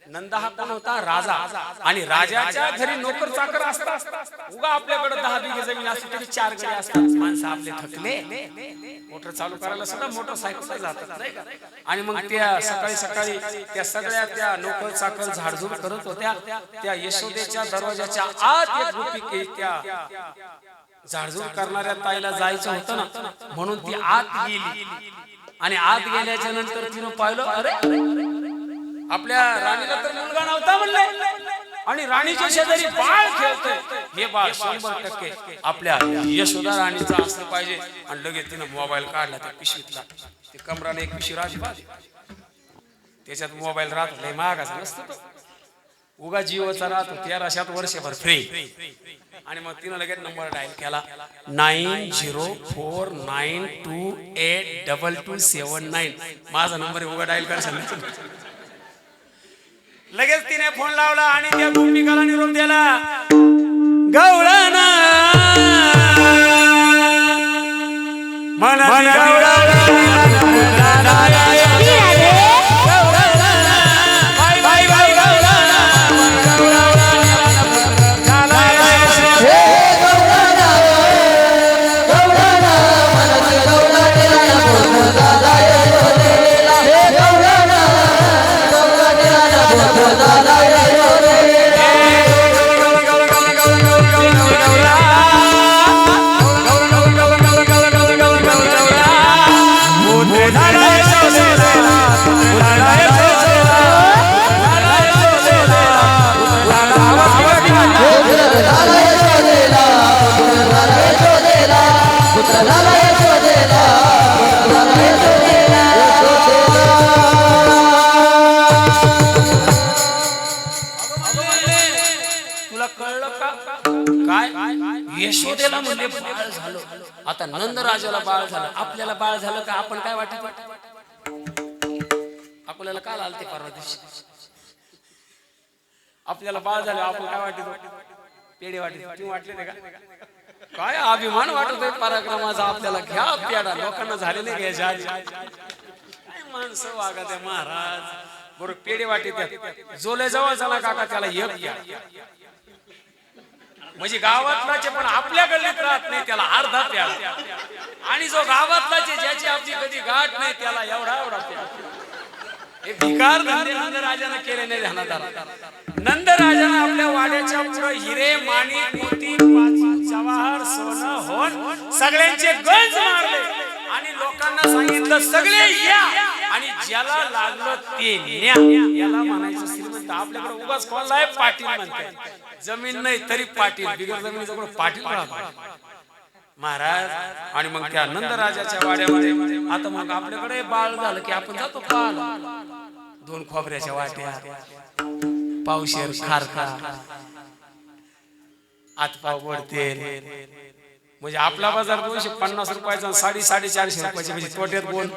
नंद हा कोण होता? राजा. आणि राजाच्या घरी नोकर चाकर असतात. उगा आपल्याकडे 10 बिघे जमीन असते तरी 4 गडी असतात. माणसं आपले थकले, मोटर चालू करायला सुद्धा मोटरसायकल जातात नाही का. आणि मग त्या सकाळी सकाळी त्या सगळ्या त्या नोकर चाकर झाडझूड करत होत्या. त्या यशोदेच्या दरवाजाच्या आत एक गोपी त्या झाडझूड करणाऱ्या ताईला जायचं होतं ना, म्हणून ती आत गेली. आणि आत गेल्याच्या नंतर तिनं पाहिलं, अरे आपल्या राणीला तर मुलगा नव्हता म्हणले, आणि राणीच्या शेजारी बाळ खेळतोय. हे बाळ 100% आपल्या यशोदा राणीचं असलं पाहिजे. आणि लगेच तिनं मोबाईल काढला त्या पिशवीतला. ते कमराला एक पिशवी राहते, त्याच्यात मोबाईल राहतो. लय महागाचा नसतो तो, उगा जिओचा राहतो. 1300 वर्षभर फ्री. आणि मग तिनं लगेच नंबर डायल केला 9049282279. माझा नंबर उगा डायल कर सांगितलं. लगेच तिने फोन लावला आणि त्या गोपिकाला निरोप दिला, गवळणा मन यशोदेला म्हणजे बाळ झालं, आता नंदराजाला बाळ झालं, आपल्याला बाळ झालं का आपण काय वाटत? आपल्याला काल आलते परवा दिवशी, आपल्याला बाळ झालं आपण काय वाटत? पेढे वाटत, तुम्ही वाटले नाही का? काय अभिमान वाटतोय पराक्रमाचा आपल्याला, घ्या पेढा, लोकांना झालेले घ्यायच्या माणसं वागत आहे महाराज, बरोबर पेढे वाटत जोले जवळ झाला काका त्याला एक घ्या, म्हणजे गावातलाचे पण आपल्या गल्लीत राहत नाही त्याला अर्धा प्याला, आणि जो गावातलाचे ज्याची आपली कधी गाठ नाही त्याला एवढा एवढा प्याला. हे भिकार धंदे नंदराजानं केले नाही ध्यानात. नंदराजानं आपल्या वाड्याच्या पुढे हिरे माणिक मोती जवाहर सोनं होन सगळ्यांचे गंज मारले आणि लोकांना सांगितलं सगळे या आणि ज्याला लागलं ते न्या. याला म्हणायचं श्रीमंत. आपल्याकडे उगाच कोणला आहे पाटील म्हणतात, जमीन नाही तरी पाटील, बिगर जमिनीचा कोण पाटील राहतो महाराज. आणि मग त्या नंदराजाच्या वाड्यामध्ये आता मग आपल्याकडे बाळ झालं की आपण जातो पाहायला, 2 खोबऱ्याच्या वाट्या, पावशेर खारका, आतपाव गोडतेल, म्हणजे आपला बाजार 250 रुपयाचा, 450 रुपयाचे, म्हणजे तोट्यात बोल.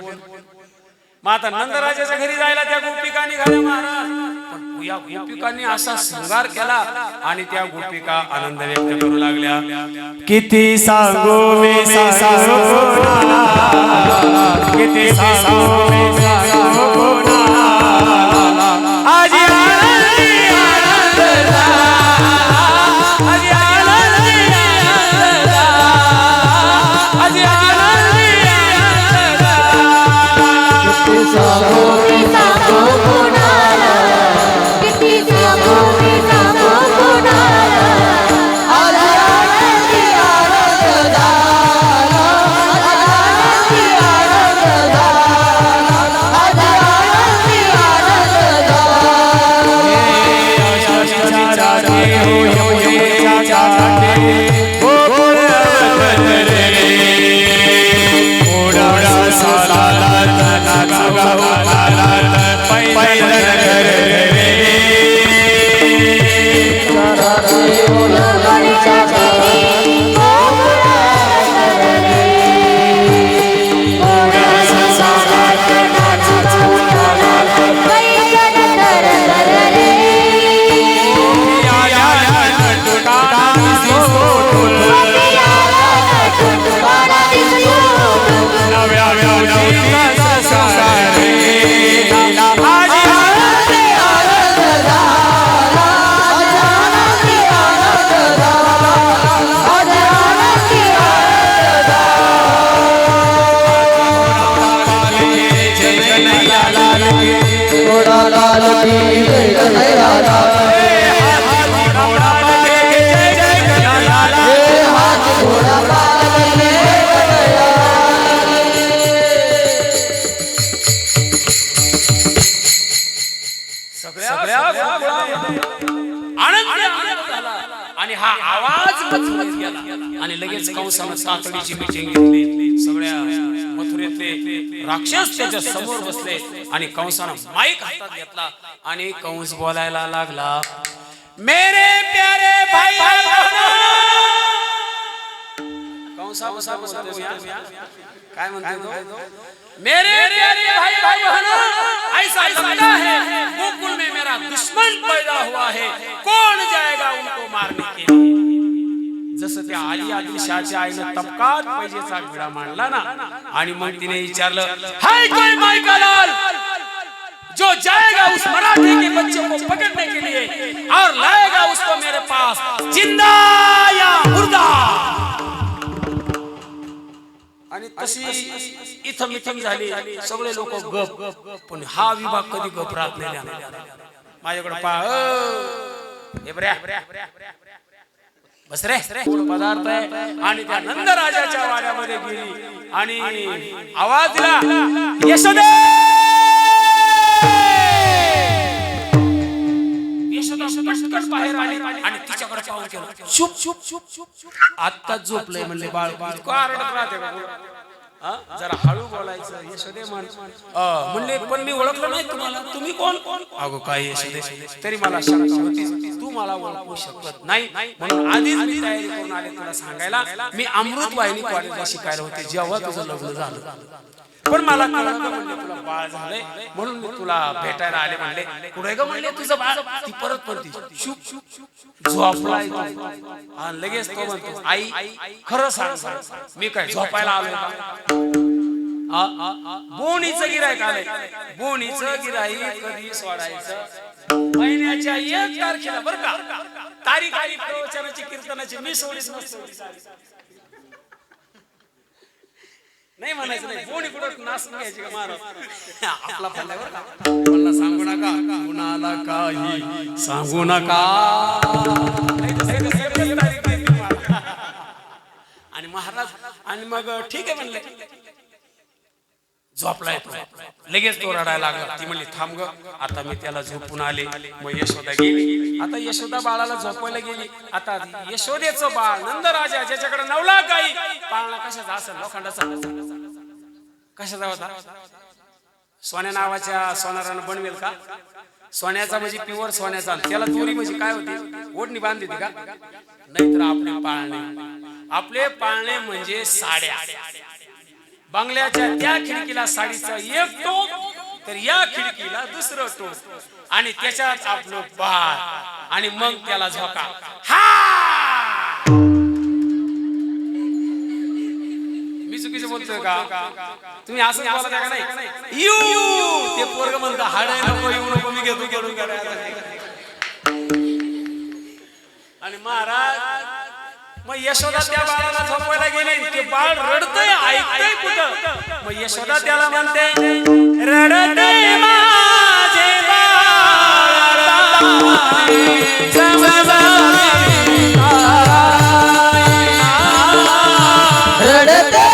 मग आता नंदराजाच्या घरी जायला त्या गोपिकांनी घाल्या महाराज, पण या गोपिकांनी असा शृंगार केला आणि त्या गोपिका आनंद व्यक्त करू लागल्या. किती सांगू मी सांगू कोणाला, किती सांगू मी सांगू कोणाला, आज आनंदी आनंदला, आज आनंदी आनंदला, आज आनंदी आनंदला. किती सांगू मी सांगू कोणाला, किती सांगू मी सांगू कोणाला, आज आनंदी आनंद झाला, आज आनंदी आनंद झाला, आज आनंदी आनंद आणि हा आवाज मथुरेत गेला आणि लगेच कंसानं तातडीची मीटिंग घेतली. सगळ्या मथुरेतले राक्षस त्याच्या समोर बसले आणि कंसानं माईक हातात घेतला आणि कंस बोलायला लागला. मेरे प्यारे भाई कौन सा बोलतो या? काय म्हणते तो? मेरे प्यारे भाई भाई बहनों, ऐसा लगता है गोकुल में मेरा दुश्मन पैदा हुआ है, कौन जाएगा उनको मारने के लिए? जसं त्या अली आदिलशाहच्या आईनं तबकात पैजेचा विडा मांडला ना, आणि मग तिने विचारलं, हाय कोई माई का लाल जो जाएगा उस मराठी के बच्चे को पकड़ने के लिए और लाएगा उसको मेरे पास जिंदा या मुर्दा? आणि तशी इथं मिथम झाली, सगळे लोक गप, पण हा विभाग कधी गप राहत नाही. माझ्याकडे बस रे पदार्थ आहे. आणि त्या नंदराजाच्या वाड्यामध्ये गेली आणि आवाज दिला, यशोदे. यशोदा पटकन बाहेर आली आणि तिच्याकडे पाहून केलं, चुप चुप चुप चुप, आत्ता झोपलंय म्हणले बाळ. का रडत राहते का? जरा हळू बोलायचं. यशोदे म्हणले, पण मी ओळखलं नाही तुम्हाला, तुम्ही कोण? अगो काय यशोदे, तरी मला शंका होती तू मला ओळखू शकत नाही, म्हणून आधीच मी तयारी करून आले तुला सांगायला. मी अमृत वाहिनी कॉलेजला शिकायला होते जेव्हा तुझं लग्न झालं, पण मला कळलं म्हणले तुला बाळ झालंय, म्हणून मी तुला भेटायला आले. म्हणले कुठे ग? म्हणले तुझं बाळ. ती परत पडती, शुप शुप झोपलाय आणि लगेच तो म्हणतो, आई खरं सांग, मी काय झोपायला आलोय का? बोणीचं गिराईक आलंय. बोणीचं गिराईक कधी सोडायचं? महिन्याच्या 1 तारखेला बरं का. तारीख आली प्रवचनाची कीर्तनाची, मी सोडीच नसतो. नाही म्हणायचं नाही, कोणी कुठं नाचून घ्यायची का महाराज? आपला फल्ला बरं का. मला सांगू नका, कुणाला काही सांगू नका. आणि महाराज, आणि मग ठीक आहे म्हणले, झोपलाय तो. लगेच तो रडायला लागला. ती म्हणली थांब ग, आता मी त्याला झोपून आले. मग यशोदा गेली. आता यशोदा बाळाला झोपायला गेली. आता यशोदेचं बाळ नंदराजा, ज्याच्याकडे 9 लाख गाई, पाळणा कशाचा असेल? लोखंडाचा. कशाचा होता? सोन्या नावाच्या सोनारानं बनवेल का? सोन्याचा म्हणजे प्युअर सोन्याचा. त्याला दोरी म्हणजे काय होती? ओढणी बांधली होती का? नाहीतर आपले पाळणे. आपले पाळणे म्हणजे साड्या. बंगल्याच्या त्या खिडकीला साडीचं एक टोक, तर या खिडकीला दुसरं टोक, आणि त्याच्यात आपलं बाळ, आणि मग त्याला झोका. मी चुकीचं बोलतोय का? तुम्ही असं बोलता का नाही? यू ते पोरग म्हणतं हाड नको, येऊ नको, मी घेतो करून करायला. आणि महाराज मग यशोदा त्या बाळाला झोपवायला गेली. ते बाळ रडतंय, ऐकतंय कुठं? मग यशोदा त्याला म्हणते, रडते माझे बाळ, रडते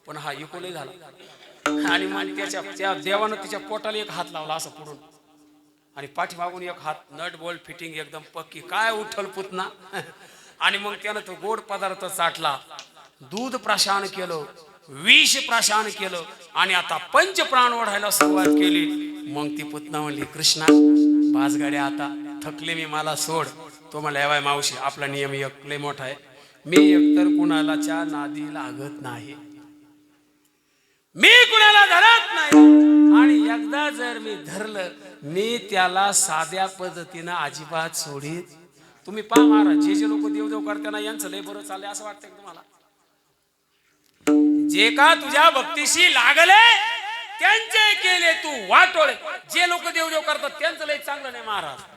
पण हा इकोले झाला. आणि मग त्या देवानं तिच्या पोटाला एक हात लावला असं पुढून, आणि पाठीमागून एक हात, नट बोल्ट फिटिंग एकदम पक्की. काय उठल पुतना. आणि मग त्यानं तो गोड पदार्थ चाटला, दूध प्राशन केलं, विष प्राशन केलं, आणि आता पंच प्राण ओढायला सुरुवात केली. मग ती पुतना म्हणली, कृष्णा बाजगाड्या आता थकले मी, मला सोड. तो म्हणला, एवाय मावशी, आपला नियम एक लय मोठा आहे, मी एकतर कुणालाच्या नादी लागत नाही. मी कुणाला धरत नाही आणि एकदा जर मी धरलं मी त्याला साध्या पद्धतीनं अजिबात सोडीत. तुम्ही पहा महाराज, जे लोक देवदेव करताना यांचं लय बरं चाललंय असं वाटतंय का तुम्हाला? जे का तुझ्या भक्तीशी लागले त्यांचे केले तू वाटोळे. जे लोक देवदेव करतात त्यांचं लय चांगलं नाही महाराज.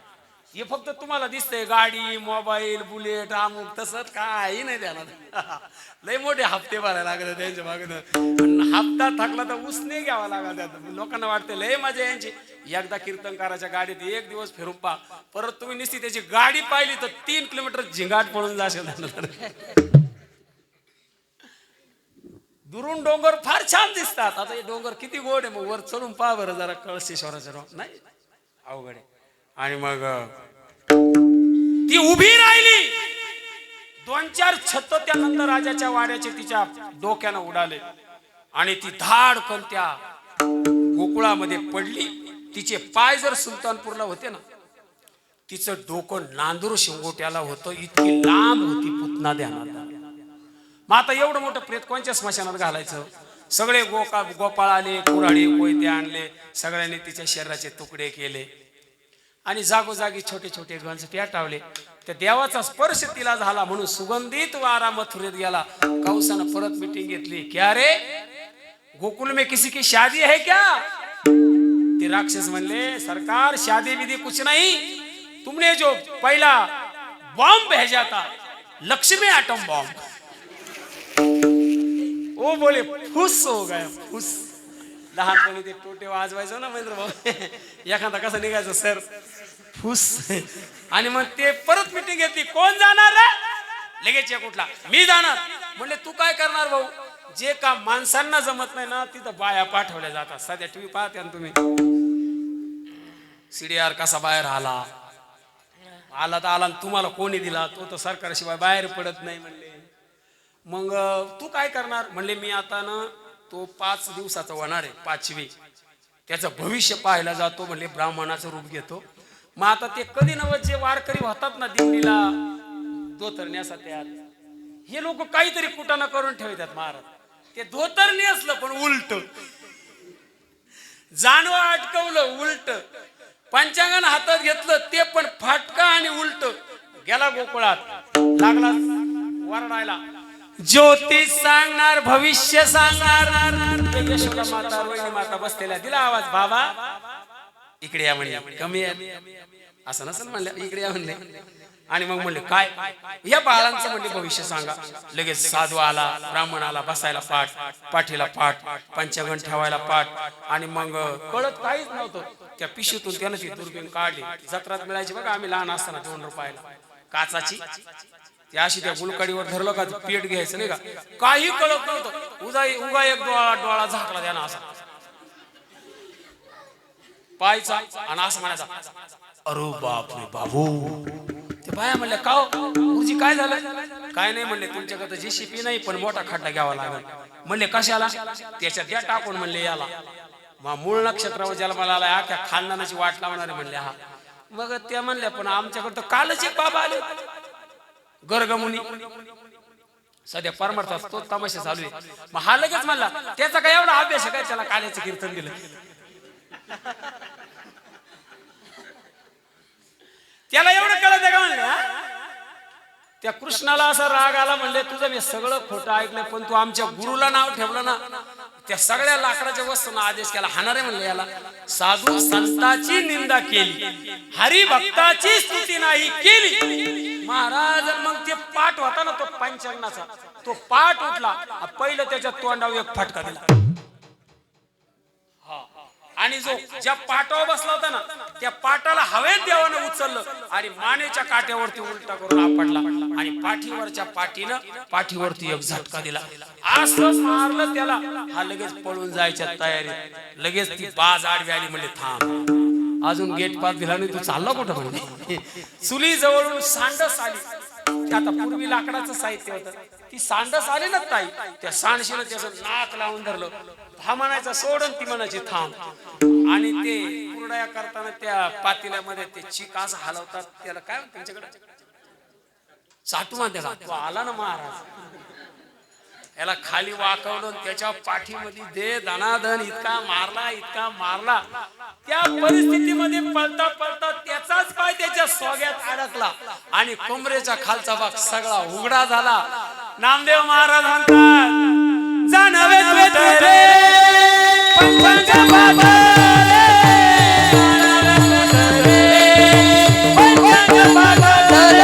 हे फक्त तुम्हाला दिसतंय गाडी, मोबाईल, बुलेट, अमुक तसंच काही नाही त्याला. लय मोठे हप्ते भरायला लागले त्यांच्या मागणं. हप्ता थकला तर उसने घ्यावा लागला. लोकांना वाटतं लय मजा यांची. एकदा कीर्तनकाराच्या गाडीत एक दिवस फिरून पहा, परत तुम्ही निश्चित त्याची गाडी पाहिली तर 3 किलोमीटर झिंगाट पळून जाशील. दुरून डोंगर फार छान दिसतात. आता हे डोंगर किती गोड आहे, मग वर चढून पहा बरं जरा कळसेश्वराच्या नाही अवघड आहे. आणि मग ती उभी राहिली. 2-4 छत त्यानंतर राजाच्या वाड्याचे तिच्या डोक्यानं उडाले आणि ती धाडकन त्या गोकुळामध्ये पडली. तिचे पाय जर सुलतानपूरला होते ना, तिचं डोकं नांदूर शिंगोट्याला होतं. इतकी लांब होती पुतना ध्यानात. मग आता एवढं मोठं प्रेत कोणत्या स्मशानात घालायचं? सगळे गोपाळ आले, कुऱ्हाडी कोयते आणले, सगळ्यांनी तिच्या शरीराचे तुकडे केले आणि जागोजागी छोटे छोटे गंज पेटावले. त्या देवाचा स्पर्श तिला झाला म्हणून सुगंधित वारा मथुरेत गेला. कौसानं परत मीटिंग घेतली. क्या रे, गोकुल में किसी की शादी है क्या? ते राक्षस म्हणले, सरकार शादी विधी कुछ नहीं, तुमने जो पहला बॉम्ब भेजा था लक्ष्मी एटम बॉम्ब, वो बोले फुस हो गया फुस. लहानपणी ते टोटे वाजवायचो ना महेंद्र भाऊ, एखादा कसं निघायचं सर फुस. आणि मग ते परत मिटिंग घेतली. कोण जाणार रे? लगेच कुठला मी जाणार. म्हणले तू काय करणार भाऊ? जे काम माणसांना जमत नाही ना तिथं बाया पाठवल्या जातात. सध्या टीव्ही पाहते ना तुम्ही, सीडीआर कसा बाहेर आला तर आला. तुम्हाला कोणी दिला? तो तर सरकारशिवाय बाहेर पडत नाही म्हणले. मग तू काय करणार? म्हणले मी आता ना तो 5 दिवसाचा होणार आहे, 5वी, त्याचं भविष्य पाहायला जातो. म्हणले ब्राह्मणाचं रूप घेतो. मग आता ते कधी नवत जे वारकरी होतात ना दिंडीला धोतर नेसतात, हे लोक काहीतरी कुटाणा करून ठेवतात महाराज. ते धोतर नेसलं पण उलट, जानवा अटकवलं उलट, पंचांगानं हातात घेतलं ते पण फाटका आणि उलट. गेला गोकुळात, लागला वरडायला, ज्योतिष सांगणार, भविष्य सांगणार. यशोदा माता, रोहिणी माता बसलेल्या, दिला आवाज, बाबा इकडे या म्हणले. कमी आहे असं नसेल म्हणले, इकडे या म्हणले. आणि मग म्हणले काय? या बाळांचं म्हणले भविष्य सांगा. लगेच साधू आला, ब्राह्मण आला, बसायला पाठ, पाठीला पाठ, पंचगण ठेवायला पाठ. आणि मग कळत काहीच नव्हतं. त्या पिशवीतून त्यानं ती दुर्बीण काढली. जत्रात मिळायची बघा, आम्ही लहान असताना 2 रुपयाला काचाची. त्या अशी त्या गुलकाडीवर धरलं का पेट घ्यायचं नाही का, काही कळत नव्हतं. उगा एक डोळा झाकला त्यानं असा पायचा आणि असं म्हणायचा, अरे बाप रे बाबू. ते बाया म्हणल्या, का गुरुजी काय झालं? काय नाही म्हणले, तुमच्याकडे जेसीपी नाही पण मोठा खड्डा घ्यावा लागेल. म्हणले कशाला? त्याच्यात द्या टाकून म्हणले याला. मग मूळ नक्षत्रावर ज्याला मला आला अख्या खानदानाची वाट लावणारे म्हणले हा. मग त्या म्हणल्या पण आमच्याकडे तर कालच एक बाबा आले गर्गमुनी, सध्या परमार्थात तो तमाशा चालू आहे. मग हा लगेच म्हणला त्याचा काय एवढा अभ्यास आहे काय, त्याला काल्याचं कीर्तन दिलं. त्याला एवढं कळत आहे का म्हणलं? त्या कृष्णाला असा राग आला. म्हणले तुझं मी सगळं खोटं ऐकलंय पण तू आमच्या गुरुला नाव ठेवलं ना, त्या सगळ्या लाकडाच्या वस्तूंना आदेश केला. हाणारे म्हणले याला. साधू संतांची निंदा केली, हरिभक्ताची स्तुती नाही केली. महाराज मग ते पाठ होता ना तो पंचांगाचा, तो पाठ उठला. पहिलं त्याच्या तोंडावर एक फटका दिला. आणि जो ज्या पाटावर बसला होता ना त्या पाटाला हवेत देवानं उचललं आणि मानेच्या काट्यावरती उलटा करून आपटला आणि पाठीवरच्या पाठीवरती एक झटका दिला. असं मारलं त्याला. हा लगेच पळून जायच्या तयारीत. लगेच ती बाज आडवी आली. म्हणले थांब, अजून गेट पास दिला नाही, तू चालला कुठं? म्हणले चुली जवळून सांडस आली. आता पूर्वी लाकडाचं साहित्य होतं. ती सांडस आली ना ताई, त्या सांडशीनं त्याचं नाक लावून धरलं. हा म्हणायचा सोडून, ती म्हणायची थांब. आणि ते कुरडया करताना त्या पातेल्यामध्ये ते चिक असं हलवतात, त्याला काय तुमच्याकडे चाटू म्हणते का? तो आला ना महाराज, याला खाली वाकवलं आणि त्याच्या पाठीमध्ये दे दनादन इतका मारला. त्या परिस्थितीमध्ये पळता पळता त्याचाच पाय त्याच्या सोग्यात अडकला आणि कमरेच्या खालचा भाग सगळा उघडा झाला. नामदेव महाराज म्हणतात जाणवे तुझे पंचांग बागले, पंचांग बागले.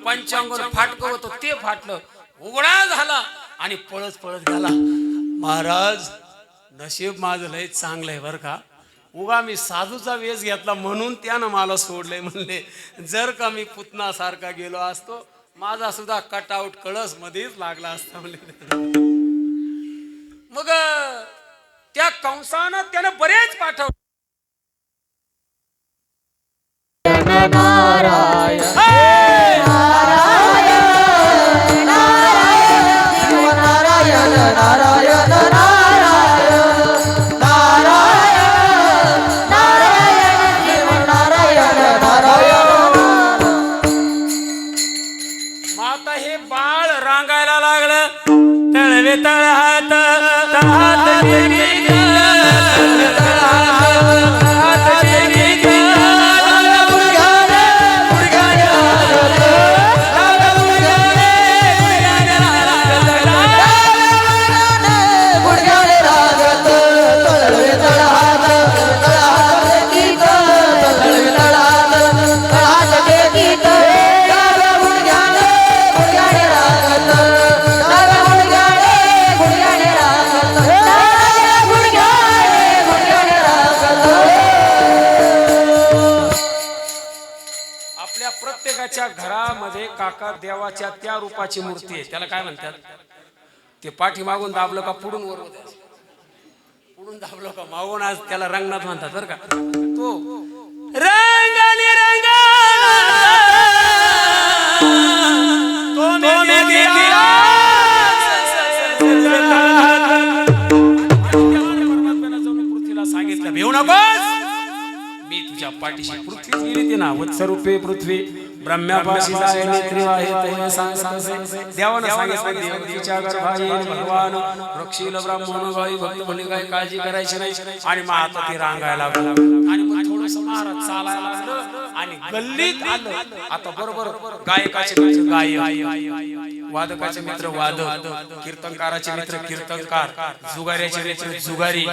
पंचांगण फाटकं होतं ते फाटलं, उघडा झाला आणि पळत पळत गेला. महाराज नशीब माझं लय चांगलं आहे बरं का, उगा मी साधूचा वेश घेतला म्हणून त्यानं मला सोडलंय. म्हणले जर का मी पुतना सारखा गेलो असतो माझा सुद्धा कटआउट कळस मध्येच लागला असता. म्हणले मग त्या कंसानं त्यानं बरेच पाठवले. माता हे बाळ रांगायला लागलं, तळवे तळहात तळहात प्रत्येकाच्या घरामध्ये काका देवाच्या त्या रूपाची मूर्ती आहे. त्याला काय म्हणतात? ते पाठीमागून दाबलं का पुढून वर होतं, पुढून दाबलं का मागून, आज त्याला रंगनाथ म्हणतात बरं का. तो रंगाने रंगा तो पृथ्वीला सांगितलं भेऊ नकोस, मी तुझ्या पाठीशी पृथ्वी गेली ते ना वत्सरूपे पृथ्वी ब्रह्म्यापाशी जाय नेत्रिवाहे तहे सांगसे. देवानं सांगितलं देवतीच्या गर्भाई भगवान रक्षील ब्राह्मण गाई भक्त म्हणले काय काळजी करायची नाही. आणि मग आता ती रांगायला लागला आणि मग थोडंसं महाराज चालायला लागलं आणि गल्लीत आलं. आता बरोबर गायकाचे मित्र गायक, वादकाचे मित्र वादक, कीर्तनकाराचे मित्र कीर्तनकार, जुगाऱ्याचे मित्र जुगारी,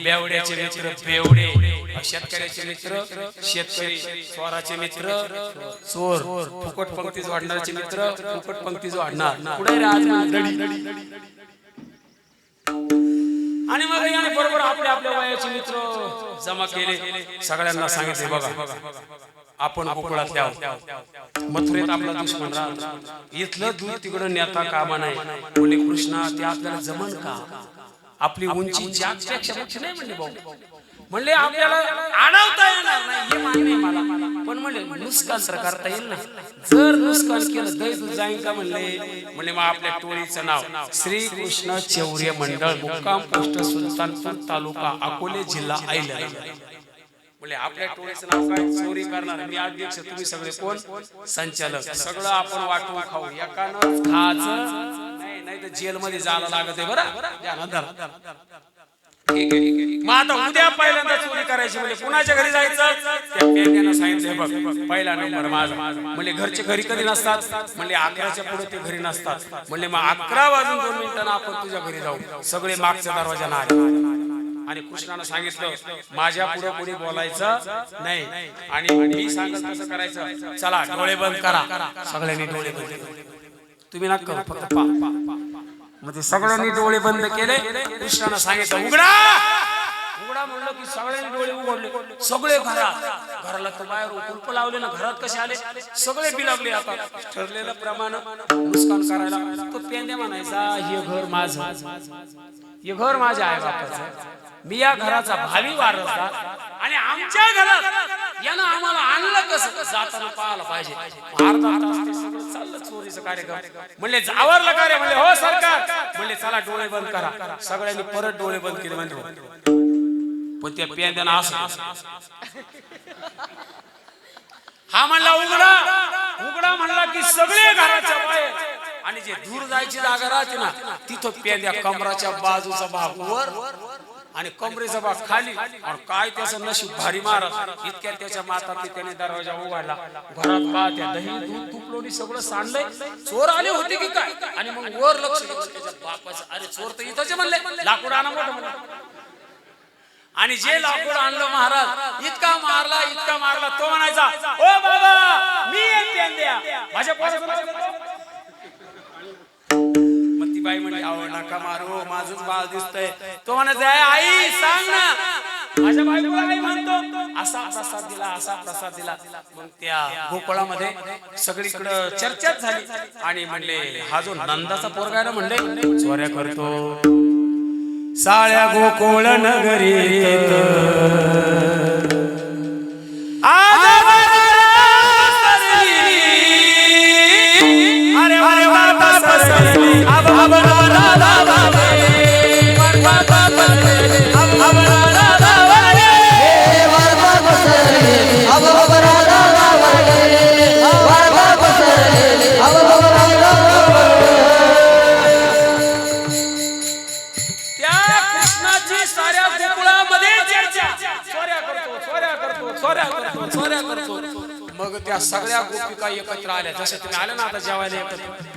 बेवड्याचे मित्र बेवडे, शेतकऱ्याचे मित्र शेतकरी, चोराचे मित्र चोर, फुकट पंक्ती जोडणारचे मित्र फुकट पंक्ती जोडणार. पुढे आणि मग याने बरोबर आपल्या आपल्या वयाचे मित्र जमा केले. सगळ्यांना सांगितले बघा आपण गोकुळात द्याव, मथुरेत आपला दुश्मन राहत, इथलं दूध तिकडं नेता कामा नाही. बोले कृष्णा ते आपल्याला जमन का, आपली उंची जागपेक्षा मोठी नाही. म्हणले भाऊ, म्हणले आपल्याला अडवता येणार नाही हे मान्य मला, पण म्हणले नुकसान तर करता येईल ना. जर नुकसान केलं दै दूध जाईन का. म्हणले मग आपल्या टोळीचं नाव श्री कृष्ण चौर्य मंडळ, मुक्काम पोस्ट सुलतानपूर तालुका अकोले जिल्हा आयला. म्हणले आपल्या टोळीचं नाव काय, चोरी करणार मी अध्यक्ष, तुम्ही सगळे कोण संचालक, सगळं आपण वाटून खाऊ, एकानं खायचं नाही तर जेल मध्ये जायला लागत आहे. बरं मग आता उद्या पहिल्यांदा चोरी करायची. म्हणजे कुणाच्या घरी जायचं, त्या पेट्यानं सांगितलं बघ पहिला नंबर माझा. म्हणजे घरचे घरी कधी नसतात, म्हणजे 11च्या पुढे ते घरी नसतात. म्हणजे मग 11 वाजून 2 मिनिटांना आपण तुझ्या घरी जाऊ, सगळे मागच्या दरवाजानं आले. आणि कृष्णानं सांगितलं माझ्या पुढे पुढे बोलायचं नाही, आणि मी सांगत कसं करायचं, चला डोळे बंद करा. सगळ्यांनी डोळे बंद, तुम्ही ना करू, फक्त पा. मग ते सगळ्यांनी डोळे बंद केले. कृष्णानं सांगितलं उघडा उघडा म्हणलं की सगळ्यांनी डोळे उघडले. सगळे घराला तर बाहेर कुलप लावले ना, घरात कसे आले सगळे बिलागले. आता ठरलेलं प्रमाण नुकसान करायला तो पेंद्या म्हणायचा हे घर माझं, हे घर माझ्या आई बापाचं, मी या घराचा भावी वारसदार आणि आमच्या घरात यानं आम्हाला आणलं कसं जाताना पाहायला पाहिजे. अर्धा तास ते सगळं चाललं चोरीचं कार्यक्रम. म्हणले जावरलं कार्य, म्हणले हो सरकार, म्हणले चला डोळे बंद करा. सगळ्यांनी परत डोळे बंद केले. म्हणजे पण त्या पेंद्यानं असं हा म्हणला उघडा उघडा म्हणला की सगळे घराच्या बाहेर. आणि जे दूर जायची जागा राहते ना तिथं पेंद्या कमराच्या बाजूचा भाग वर आणि कमरेचा भाग खाली. आणि काय त्याचं नशीब भारी महाराज. इतक्या त्याच्या माताने त्याने दरवाजा उघडला. घरात पहा त्या दही दूध तुपलोणी सगळं सांडलंय. चोर आले होते की काय. आणि मग वर लक्ष गेलं त्याच्या बापाचं. अरे चोर तर इथंच म्हणले लाकूड आणा मोठं म्हणलं. आणि जे लाकूड आणलं महाराज इतका मारला तो म्हणायचा ओ बाबा मी पेंद्या माझ्या मग ती बाई म्हणजे आवड नका मारू माझंच बाळ दिसतंय. तो म्हणायचा आई सांग ना माझ्या बायकोला आई म्हणतो असा प्रसाद दिला. मग त्या गोकुळामध्ये सगळीकडे चर्चाच झाली. आणि म्हणले हा जो नंदाचा पोरगा आहे ना म्हणले चोऱ्या करतो साळ्या गोकुळ नगरी मग त्या सगळ्या गोपिका एकत्र आल्या. जसं तुम्ही आल्या ना आता जेवायला एकत्र.